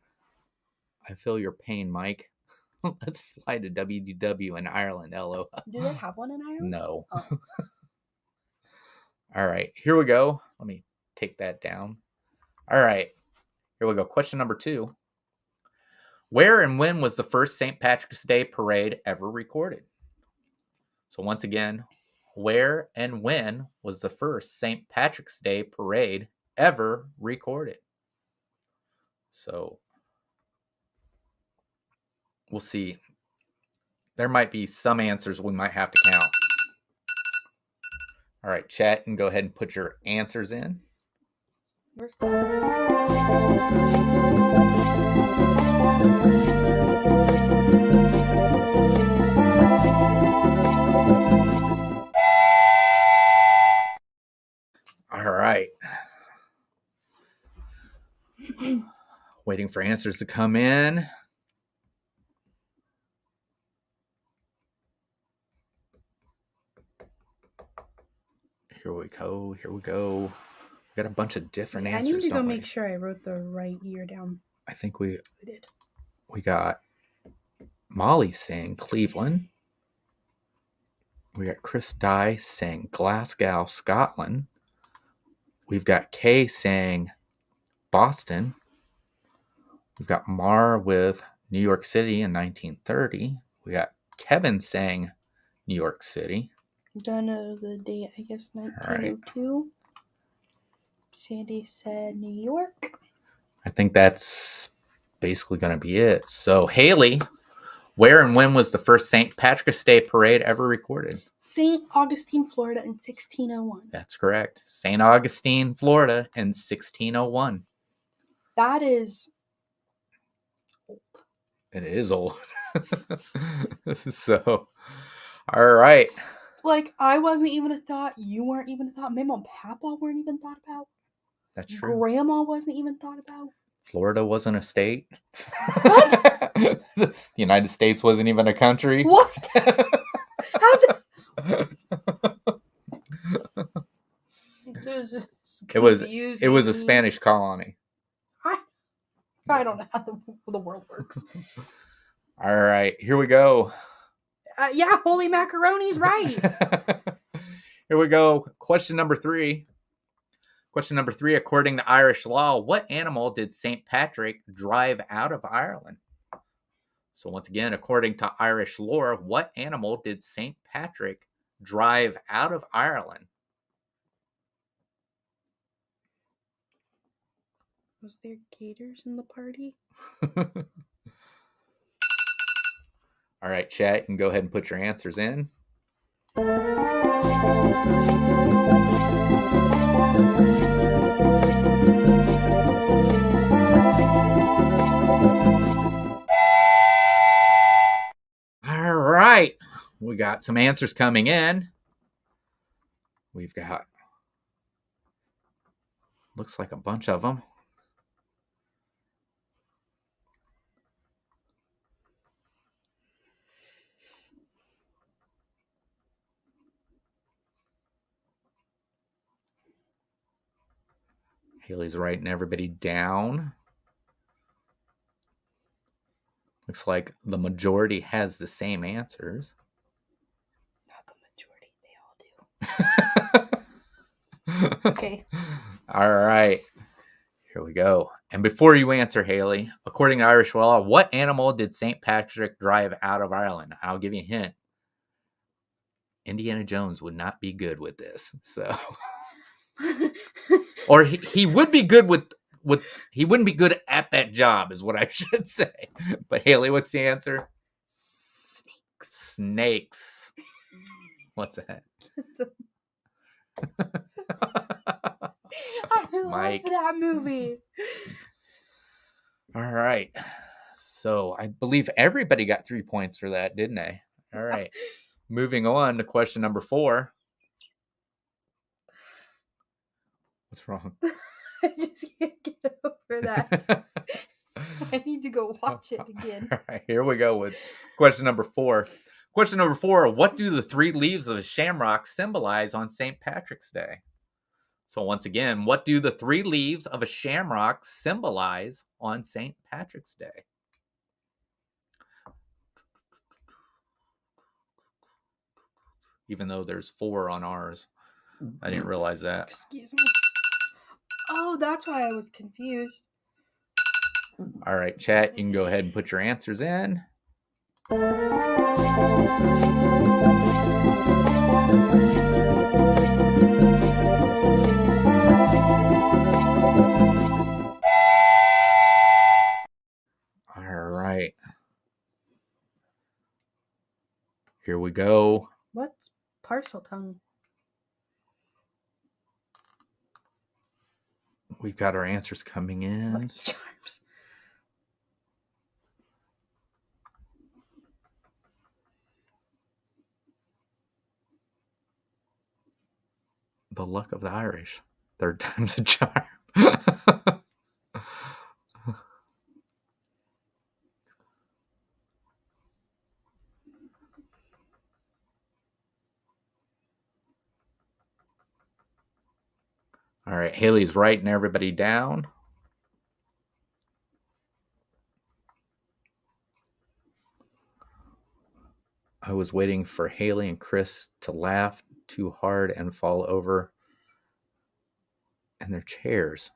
I feel your pain, Mike. Let's fly to WDW in Ireland, LO. Do they have one in Ireland? No. Oh. All right. Here we go. Let me take that down. All right. Here we go. Question number 2. Where and when was the first St. Patrick's Day parade ever recorded? So once again, where and when was the first St. Patrick's Day parade ever recorded? So we'll see. There might be some answers we might have to count. All right, chat, and go ahead and put your answers in. All right. Waiting for answers to come in. Here we go. Here we go. We got a bunch of different answers. I need to go don't make we? sure I wrote the right year down. I think we did. We got Molly saying Cleveland. We got Chris Dye saying Glasgow, Scotland. We've got Kay saying Boston. We've got Mar with New York City in 1930. We got Kevin saying New York City. Don't know the date, I guess 1902. Sandy said New York. I think that's basically going to be it. So, Haley, where and when was the first St. Patrick's Day parade ever recorded? St. Augustine, Florida in 1601. That's correct. St. Augustine, Florida in 1601. That is old. It is old. So, all right. Like, I wasn't even a thought. You weren't even a thought. My mom and Papa weren't even thought about. That's true. Grandma wasn't even thought about. Florida wasn't a state. What? The United States wasn't even a country. What? How's it? It was a Spanish colony. I don't know how the world works. All right, here we go. Yeah, holy macaroni's right. Here we go. Question number 3. Question number 3, according to Irish law, what animal did St. Patrick drive out of Ireland? So once again, according to Irish lore, what animal did St. Patrick drive out of Ireland? Was there gators in the party? All right, chat, you can go ahead and put your answers in. All right, we got some answers coming in. We've got, looks like a bunch of them. Haley's writing everybody down. Looks like the majority has the same answers. Not the majority. They all do. Okay. All right. Here we go. And before you answer, Haley, according to Irish law, what animal did St. Patrick drive out of Ireland? I'll give you a hint. Indiana Jones would not be good with this. So, or he would be good with he wouldn't be good at that job, is what I should say. But Haley, what's the answer? Snakes. What's that? I Mike. love that movie. All right. So I believe everybody got 3 points for that, didn't they? All right. Moving on to question number 4. What's wrong? I just can't get over that. I need to go watch it again. All right, here we go with question number 4. Question number 4, what do the 3 leaves of a shamrock symbolize on St. Patrick's Day? So once again, what do the 3 leaves of a shamrock symbolize on St. Patrick's Day? Even though there's 4 on ours. I didn't realize that. Excuse me. Oh, that's why I was confused. All right, chat, you can go ahead and put your answers in. All right. Here we go. What's parcel tongue? We've got our answers coming in. Lucky Charms. The luck of the Irish. 3rd time's a charm. All right, Haley's writing everybody down. I was waiting for Haley and Chris to laugh too hard and fall over in their chairs.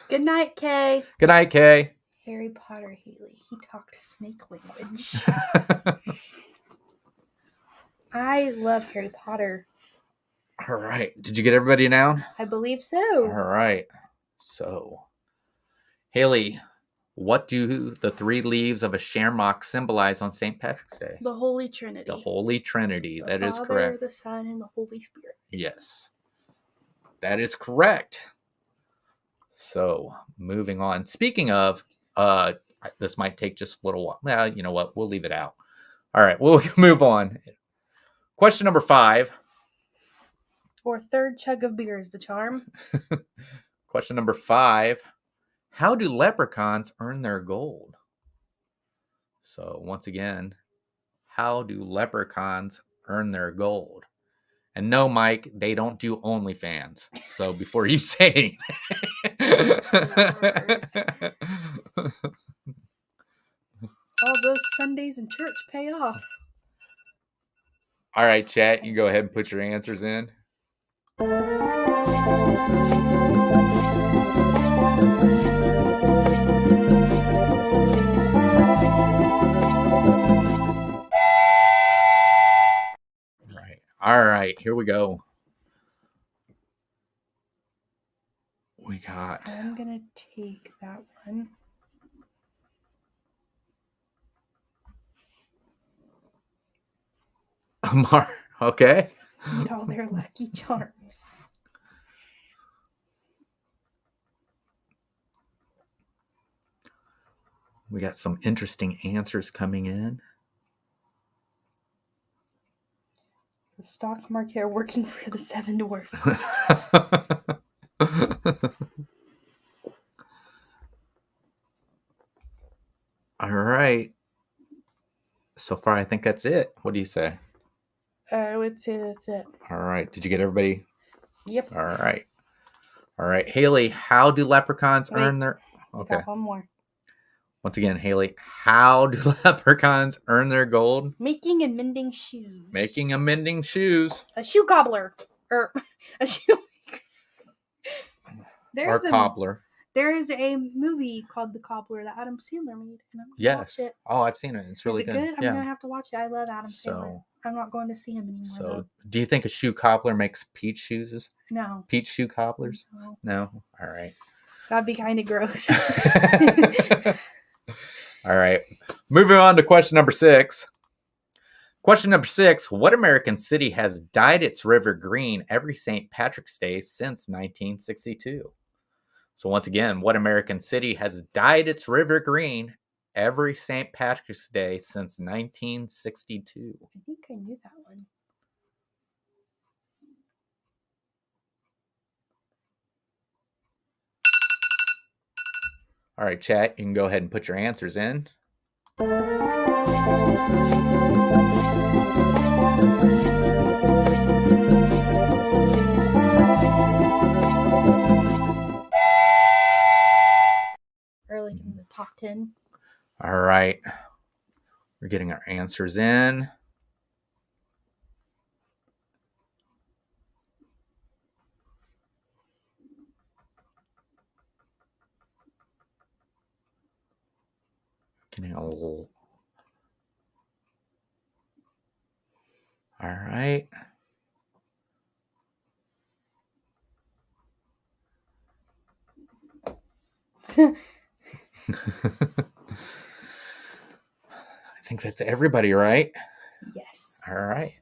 Good night, Kay. Good night, Kay. Harry Potter, Haley. He talked snake language. I love Harry Potter. All right. Did you get everybody down? I believe so. All right. So, Haley, what do the 3 leaves of a shamrock symbolize on St. Patrick's Day? The Holy Trinity. The Holy Trinity. The That is Father, correct. the Son, and the Holy Spirit. Yes. That is correct. So, moving on. Speaking of, this might take just a little while. Well, you know what? We'll leave it out. All right. We'll move on. Question number 5. Or 3rd chug of beer is the charm. Question number 5. How do leprechauns earn their gold? So once again, how do leprechauns earn their gold? And no, Mike, they don't do OnlyFans. So before you say anything. All those Sundays in church pay off. All right, chat, you can go ahead and put your answers in. All right, here we go. We got. I'm going to take that one. Okay. Eat all their Lucky Charms. We got some interesting answers coming in. The stock market are working for the 7 dwarfs. All right. So far, I think that's it. What do you say? I would say that's it. All right. Did you get everybody? Yep. All right. All right. Haley, how do leprechauns earn their... Okay. Got one more. Once again, Haley, how do leprechauns earn their gold? Making and mending shoes. Making and mending shoes. A shoe cobbler. Or a shoe. Or cobbler. There is a movie called The Cobbler that Adam Sandler made. And I'm gonna watch it. Oh, I've seen it. It's really good. I'm going to have to watch it. I love Adam Sandler. I'm not going to see him anymore. So, do you think a shoe cobbler makes peach shoes? No. Peach shoe cobblers? No? All right. That'd be kind of gross. All right. Moving on to question number 6. Question number 6. What American city has dyed its river green every St. Patrick's Day since 1962? So once again, what American city has dyed its river green every St. Patrick's Day since 1962? I think I knew that one. All right, chat, you can go ahead and put your answers in. Early in the top 10. All right. We're getting our answers in. Getting a little. All right. I think that's everybody, right? Yes. All right.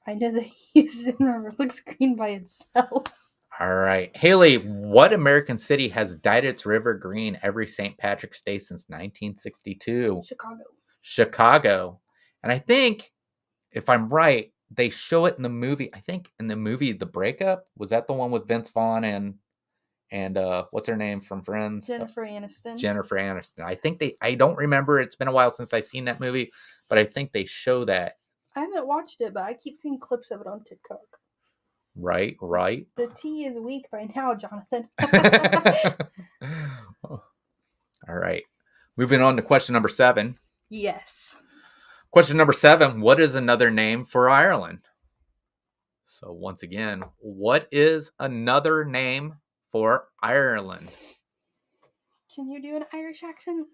I know that Houston River looks green by itself. All right. Haley, what American city has dyed its river green every St. Patrick's Day since 1962? Chicago. Chicago. And I think, if I'm right, they show it in the movie. I think in the movie The Breakup. Was that the one with Vince Vaughn and what's her name from Friends? Jennifer Aniston. Jennifer Aniston. I think I don't remember. It's been a while since I've seen that movie, but I think they show that. I haven't watched it, but I keep seeing clips of it on TikTok. Right. The tea is weak by now, Jonathan. All right. Moving on to question number 7. Yes. Question number 7. What is another name for Ireland? So once again, what is another name for Ireland? Can you do an Irish accent?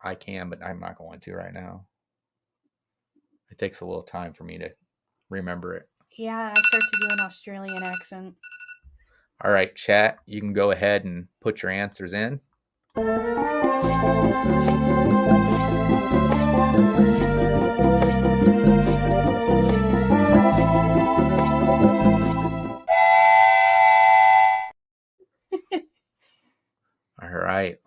I can, but I'm not going to right now. It takes a little time for me to remember it. Yeah, I start to do an Australian accent. All right, chat, you can go ahead and put your answers in. All right.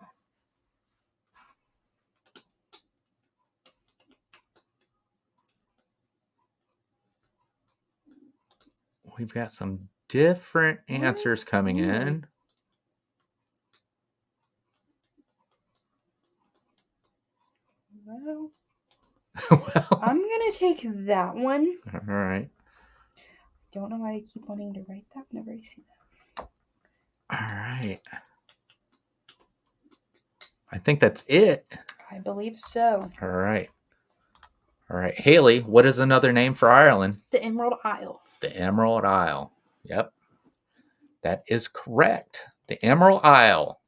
We've got some different answers coming in. Well, Well, I'm going to take that one. all right. Don't know why I keep wanting to write that whenever I see that. All right. I think that's it. I believe so. All right. All right. Haley, what is another name for Ireland? The Emerald Isle. The Emerald Isle. Yep. That is correct. The Emerald Isle.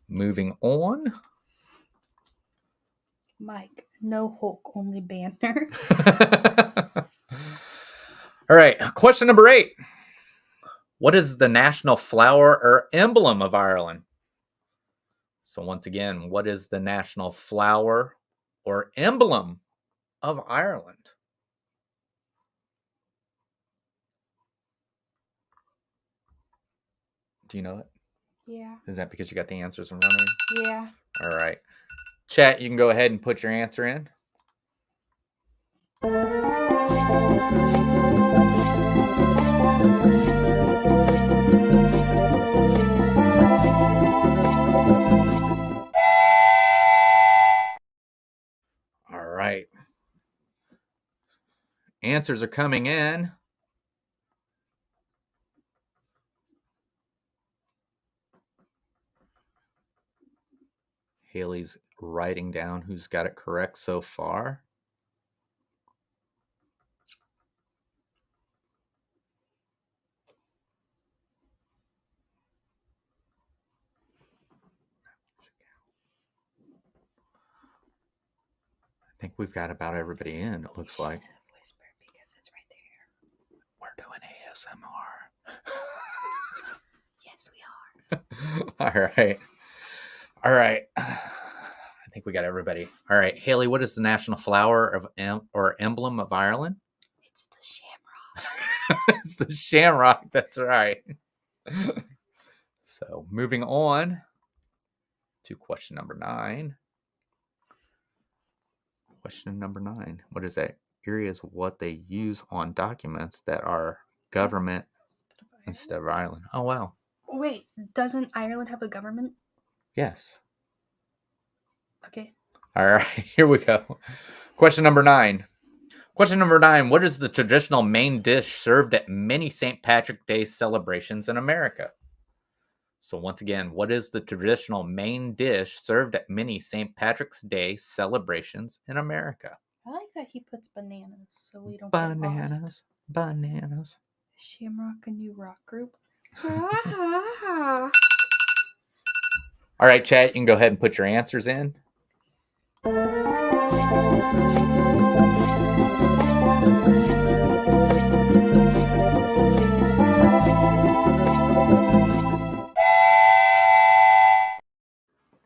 Moving on. Mike, no Hulk, only Banner. All right. Question number 8. What is the national flower or emblem of Ireland? So once again, what is the national flower or emblem of Ireland? Do you know it? Yeah. Is that because you got the answers in front of you? Yeah. All right. Chat, you can go ahead and put your answer in. All right. Answers are coming in. Haley's writing down who's got it correct so far. I think we've got about everybody in, it looks like. Whisper because it's right there. We're doing ASMR. Yes, we are. All right. All right. I think we got everybody. All right. Haley, what is the national flower of or emblem of Ireland? It's the shamrock. It's the shamrock. That's right. So moving on to question number 9. Question number 9. What is that? Area is what they use on documents that are government instead of Ireland. Oh, wow. Wait, doesn't Ireland have a government? Yes. Okay. All right. Here we go. Question number 9. Question number 9. What is the traditional main dish served at many St. Patrick's Day celebrations in America? So once again, what is the traditional main dish served at many St. Patrick's Day celebrations in America? I like that he puts bananas so we don't get lost. Bananas. Shamrock, a new rock group. Ah. All right, chat, you can go ahead and put your answers in.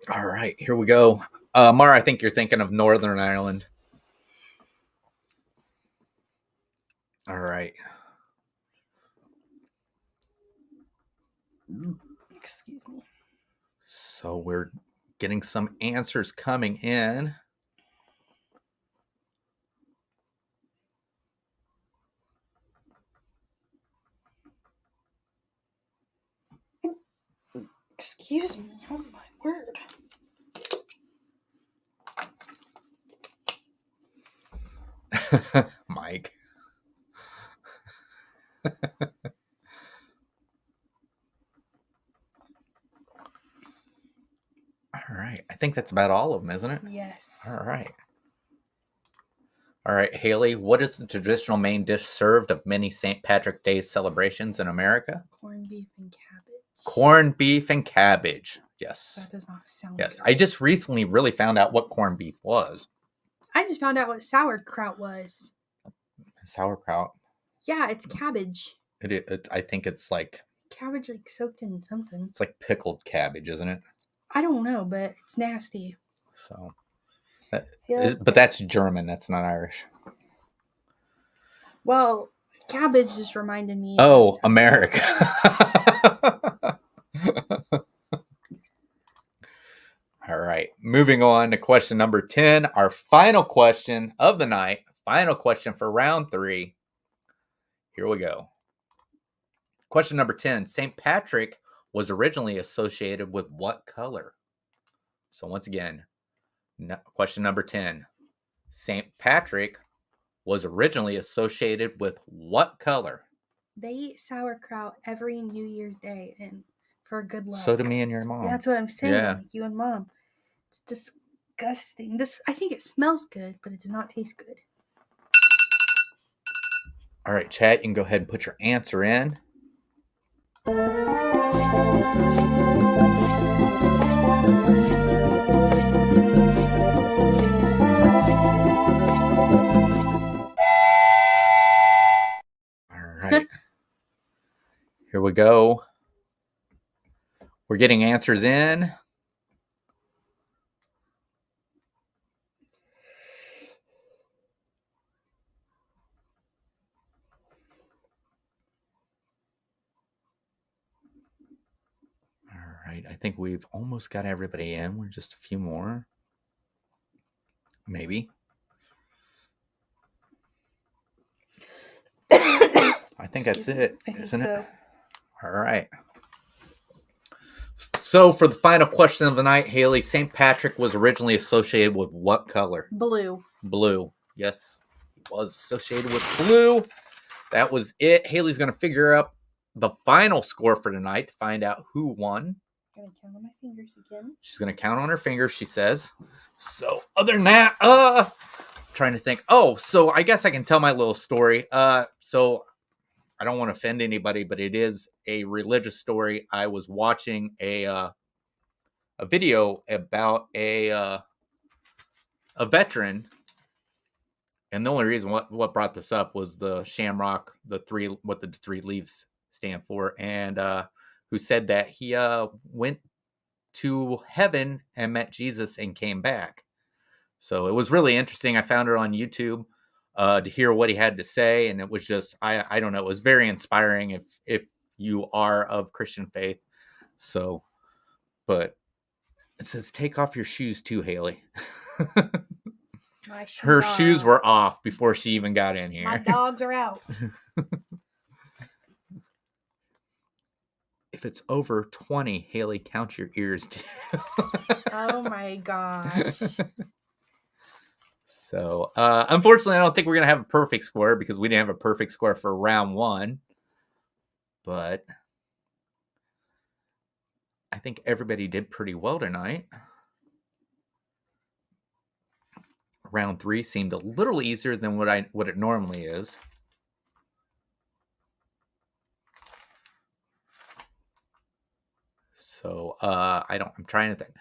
All right, here we go. Mara, I think you're thinking of Northern Ireland. All right. Excuse me. So we're getting some answers coming in. Excuse me. Oh my word. Mike. All right. I think that's about all of them, isn't it? Yes. All right. All right, Haley, what is the traditional main dish served of many St. Patrick's Day celebrations in America? Corned beef and cabbage. Corned beef and cabbage. Yes. That does not sound Yes. good. I just recently really found out what corned beef was. I just found out what sauerkraut was. Sauerkraut. Yeah, it's cabbage. I think it's like Cabbage like soaked in something. it's like pickled cabbage, isn't it? I don't know, but it's nasty. So, Yeah. but that's German. That's not Irish. Well, cabbage just reminded me. Oh, America. All right. Moving on to question number 10, our final question of the night. Final question for round 3. Here we go. Question number 10. St. Patrick was originally associated with what color? So once again, question number 10. St. Patrick was originally associated with what color? They eat sauerkraut every New Year's Day and for good luck. So do me and your mom. That's what I'm saying. Yeah. Like you and mom. It's disgusting. I think it smells good, but it does not taste good. All right, chat, you can go ahead and put your answer in. All right. Here we go. We're getting answers in. All right. I think we've almost got everybody in. We're just a few more. Maybe. I think that's it, isn't it? All right. So for the final question of the night, Haley, St. Patrick was originally associated with what color? Blue. Blue. Yes, he was associated with blue. That was it. Haley's going to figure out the final score for tonight to find out who won. I'm gonna count on my fingers again. She's going to count on her fingers, she says. So other than that, trying to think. Oh, so I guess I can tell my little story. So I don't want to offend anybody, but it is a religious story. I was watching a video about a veteran, and the only reason what brought this up was the shamrock, what the three leaves stand for, and who said that he went to heaven and met Jesus and came back. So it was really interesting. I found it on YouTube to hear what he had to say, and it was just I don't know, it was very inspiring if you are of Christian faith. So, but it says take off your shoes too, Haley. My shoes Her are shoes off. were off before she even got in here. My dogs are out. If it's over 20, Haley, count your ears too. Oh my gosh. So, unfortunately, I don't think we're going to have a perfect score because we didn't have a perfect score for round one. But I think everybody did pretty well tonight. Round three seemed a little easier than what it normally is. So, I'm trying to think.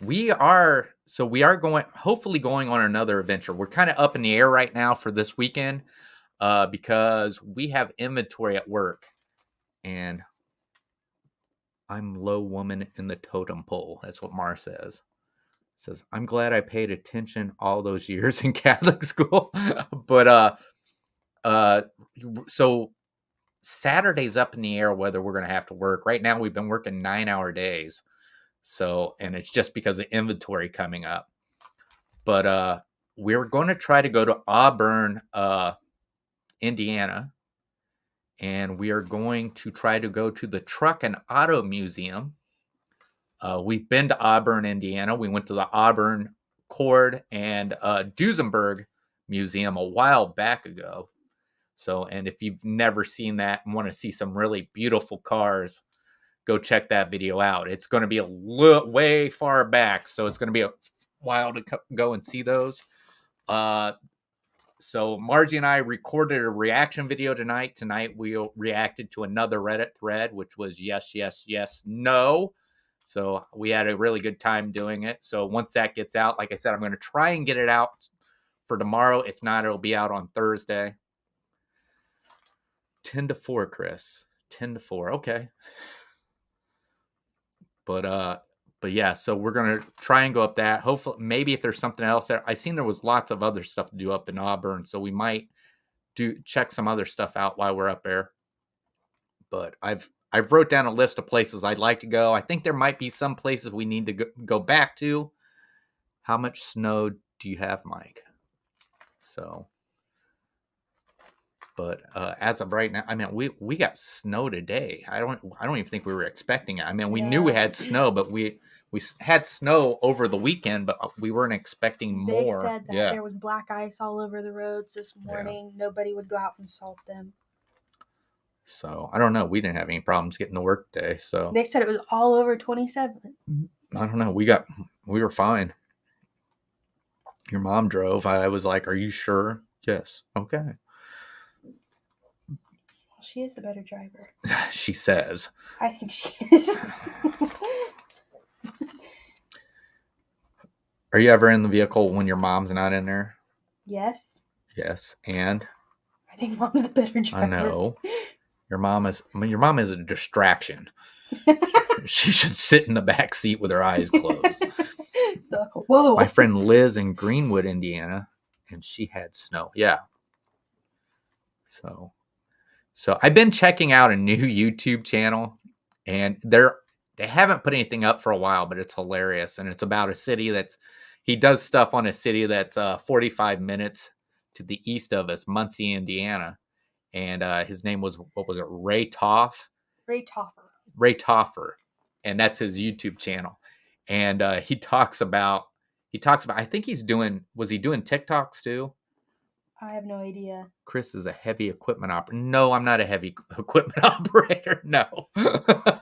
We are hopefully going on another adventure. We're kind of up in the air right now for this weekend because we have inventory at work, and I'm low woman in the totem pole. That's what Mar says. Says, I'm glad I paid attention all those years in Catholic school. But so Saturday's up in the air whether we're going to have to work. Right now we've been working 9-hour days. So, and it's just because of inventory coming up. But we're going to try to go to Auburn, Indiana. And we are going to try to go to the Truck and Auto Museum. We've been to Auburn, Indiana. We went to the Auburn Cord and Duesenberg Museum a while back ago. So, and if you've never seen that and want to see some really beautiful cars, go check that video out. It's going to be way far back, so it's going to be a while to go and see those. So Margie and I recorded a reaction video tonight. Tonight we reacted to another Reddit thread, which was yes, yes, yes, no. So we had a really good time doing it. So once that gets out, like I said, I'm going to try and get it out for tomorrow. If not, it'll be out on Thursday. 10-4, Chris. 10-4. Okay. But yeah, so we're gonna try and go up that. Hopefully, maybe if there's something else there. I seen there was lots of other stuff to do up in Auburn, so we might check some other stuff out while we're up there. But I've wrote down a list of places I'd like to go. I think there might be some places we need to go back to. How much snow do you have, Mike? So, but as of right now, I mean, we got snow today. I don't even think we were expecting it. I mean, we knew we had snow, but we had snow over the weekend, but we weren't expecting more. They said that there was black ice all over the roads this morning. Yeah. Nobody would go out and salt them. So I don't know. We didn't have any problems getting to work today. So they said it was all over 27. I don't know. We were fine. Your mom drove. I was like, "Are you sure?" Yes. Okay. She is the better driver. She says. I think she is. Are you ever in the vehicle when your mom's not in there? Yes. Yes. And? I think mom's the better driver. I know. Your mom is a distraction. She should sit in the back seat with her eyes closed. Whoa. My friend Liz in Greenwood, Indiana, and she had snow. Yeah. So I've been checking out a new YouTube channel, and they haven't put anything up for a while, but it's hilarious. And it's about a city he does stuff on a city that's 45 minutes to the east of us, Muncie, Indiana. And his name was, what was it? Ray Toffer. Ray Toffer. And that's his YouTube channel. And he talks about, I think was he doing TikToks too? I have no idea. Chris is a heavy equipment operator. No, I'm not a heavy equipment operator. No,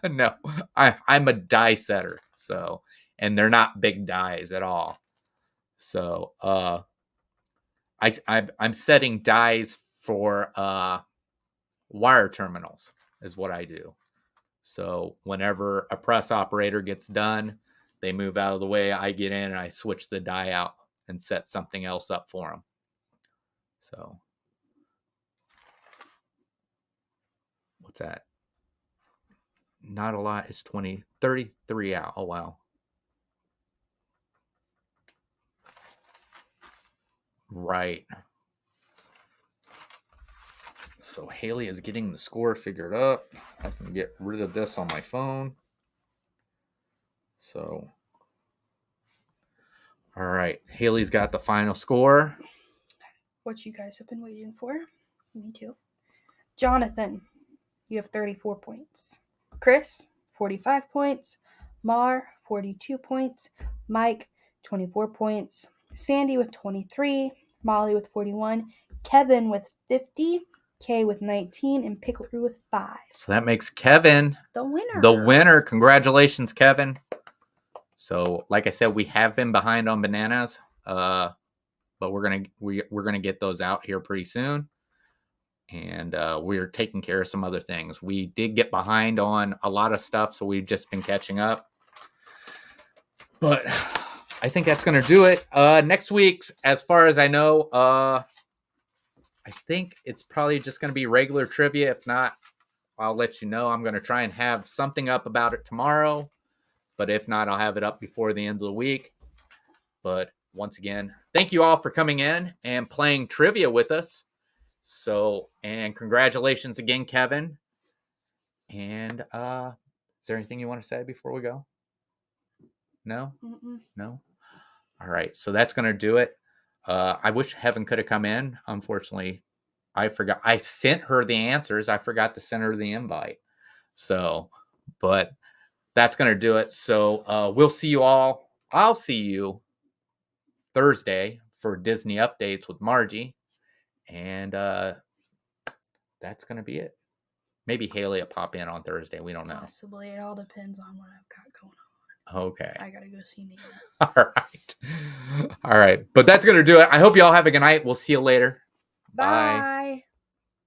no, I'm a die setter. So, and they're not big dies at all. So, I'm setting dies for wire terminals is what I do. So whenever a press operator gets done, they move out of the way. I get in and I switch the die out and set something else up for them. So what's that? Not a lot. It's 33 out. Oh, wow. Right. So Haley is getting the score figured up. I can get rid of this on my phone. So, all right. Haley's got the final score. What you guys have been waiting for. Me too. Jonathan, you have 34 points. Chris, 45 points. Mar, 42 points. Mike, 24 points. Sandy with 23. Molly with 41. Kevin with 50. Kay with 19. And Picklery with 5. So that makes Kevin the winner. The winner. Congratulations, Kevin. So, like I said, we have been behind on bananas, but we're gonna get those out here pretty soon, and we're taking care of some other things. We did get behind on a lot of stuff, so we've just been catching up. But I think that's gonna do it. Next week, as far as I know, I think it's probably just gonna be regular trivia. If not, I'll let you know. I'm gonna try and have something up about it tomorrow. But if not, I'll have it up before the end of the week. But once again, thank you all for coming in and playing trivia with us. So, and congratulations again, Kevin. And is there anything you want to say before we go? No? Mm-mm. No? All right. So that's going to do it. I wish Heaven could have come in. Unfortunately, I forgot. I sent her the answers. I forgot to send her the invite. So, but that's going to do it. So we'll see you all. I'll see you Thursday for Disney updates with Margie. And that's going to be it. Maybe Haley will pop in on Thursday. We don't know. Possibly. It all depends on what I've got going on. Okay. I got to go see Nina. All right. All right. But that's going to do it. I hope you all have a good night. We'll see you later. Bye. Bye.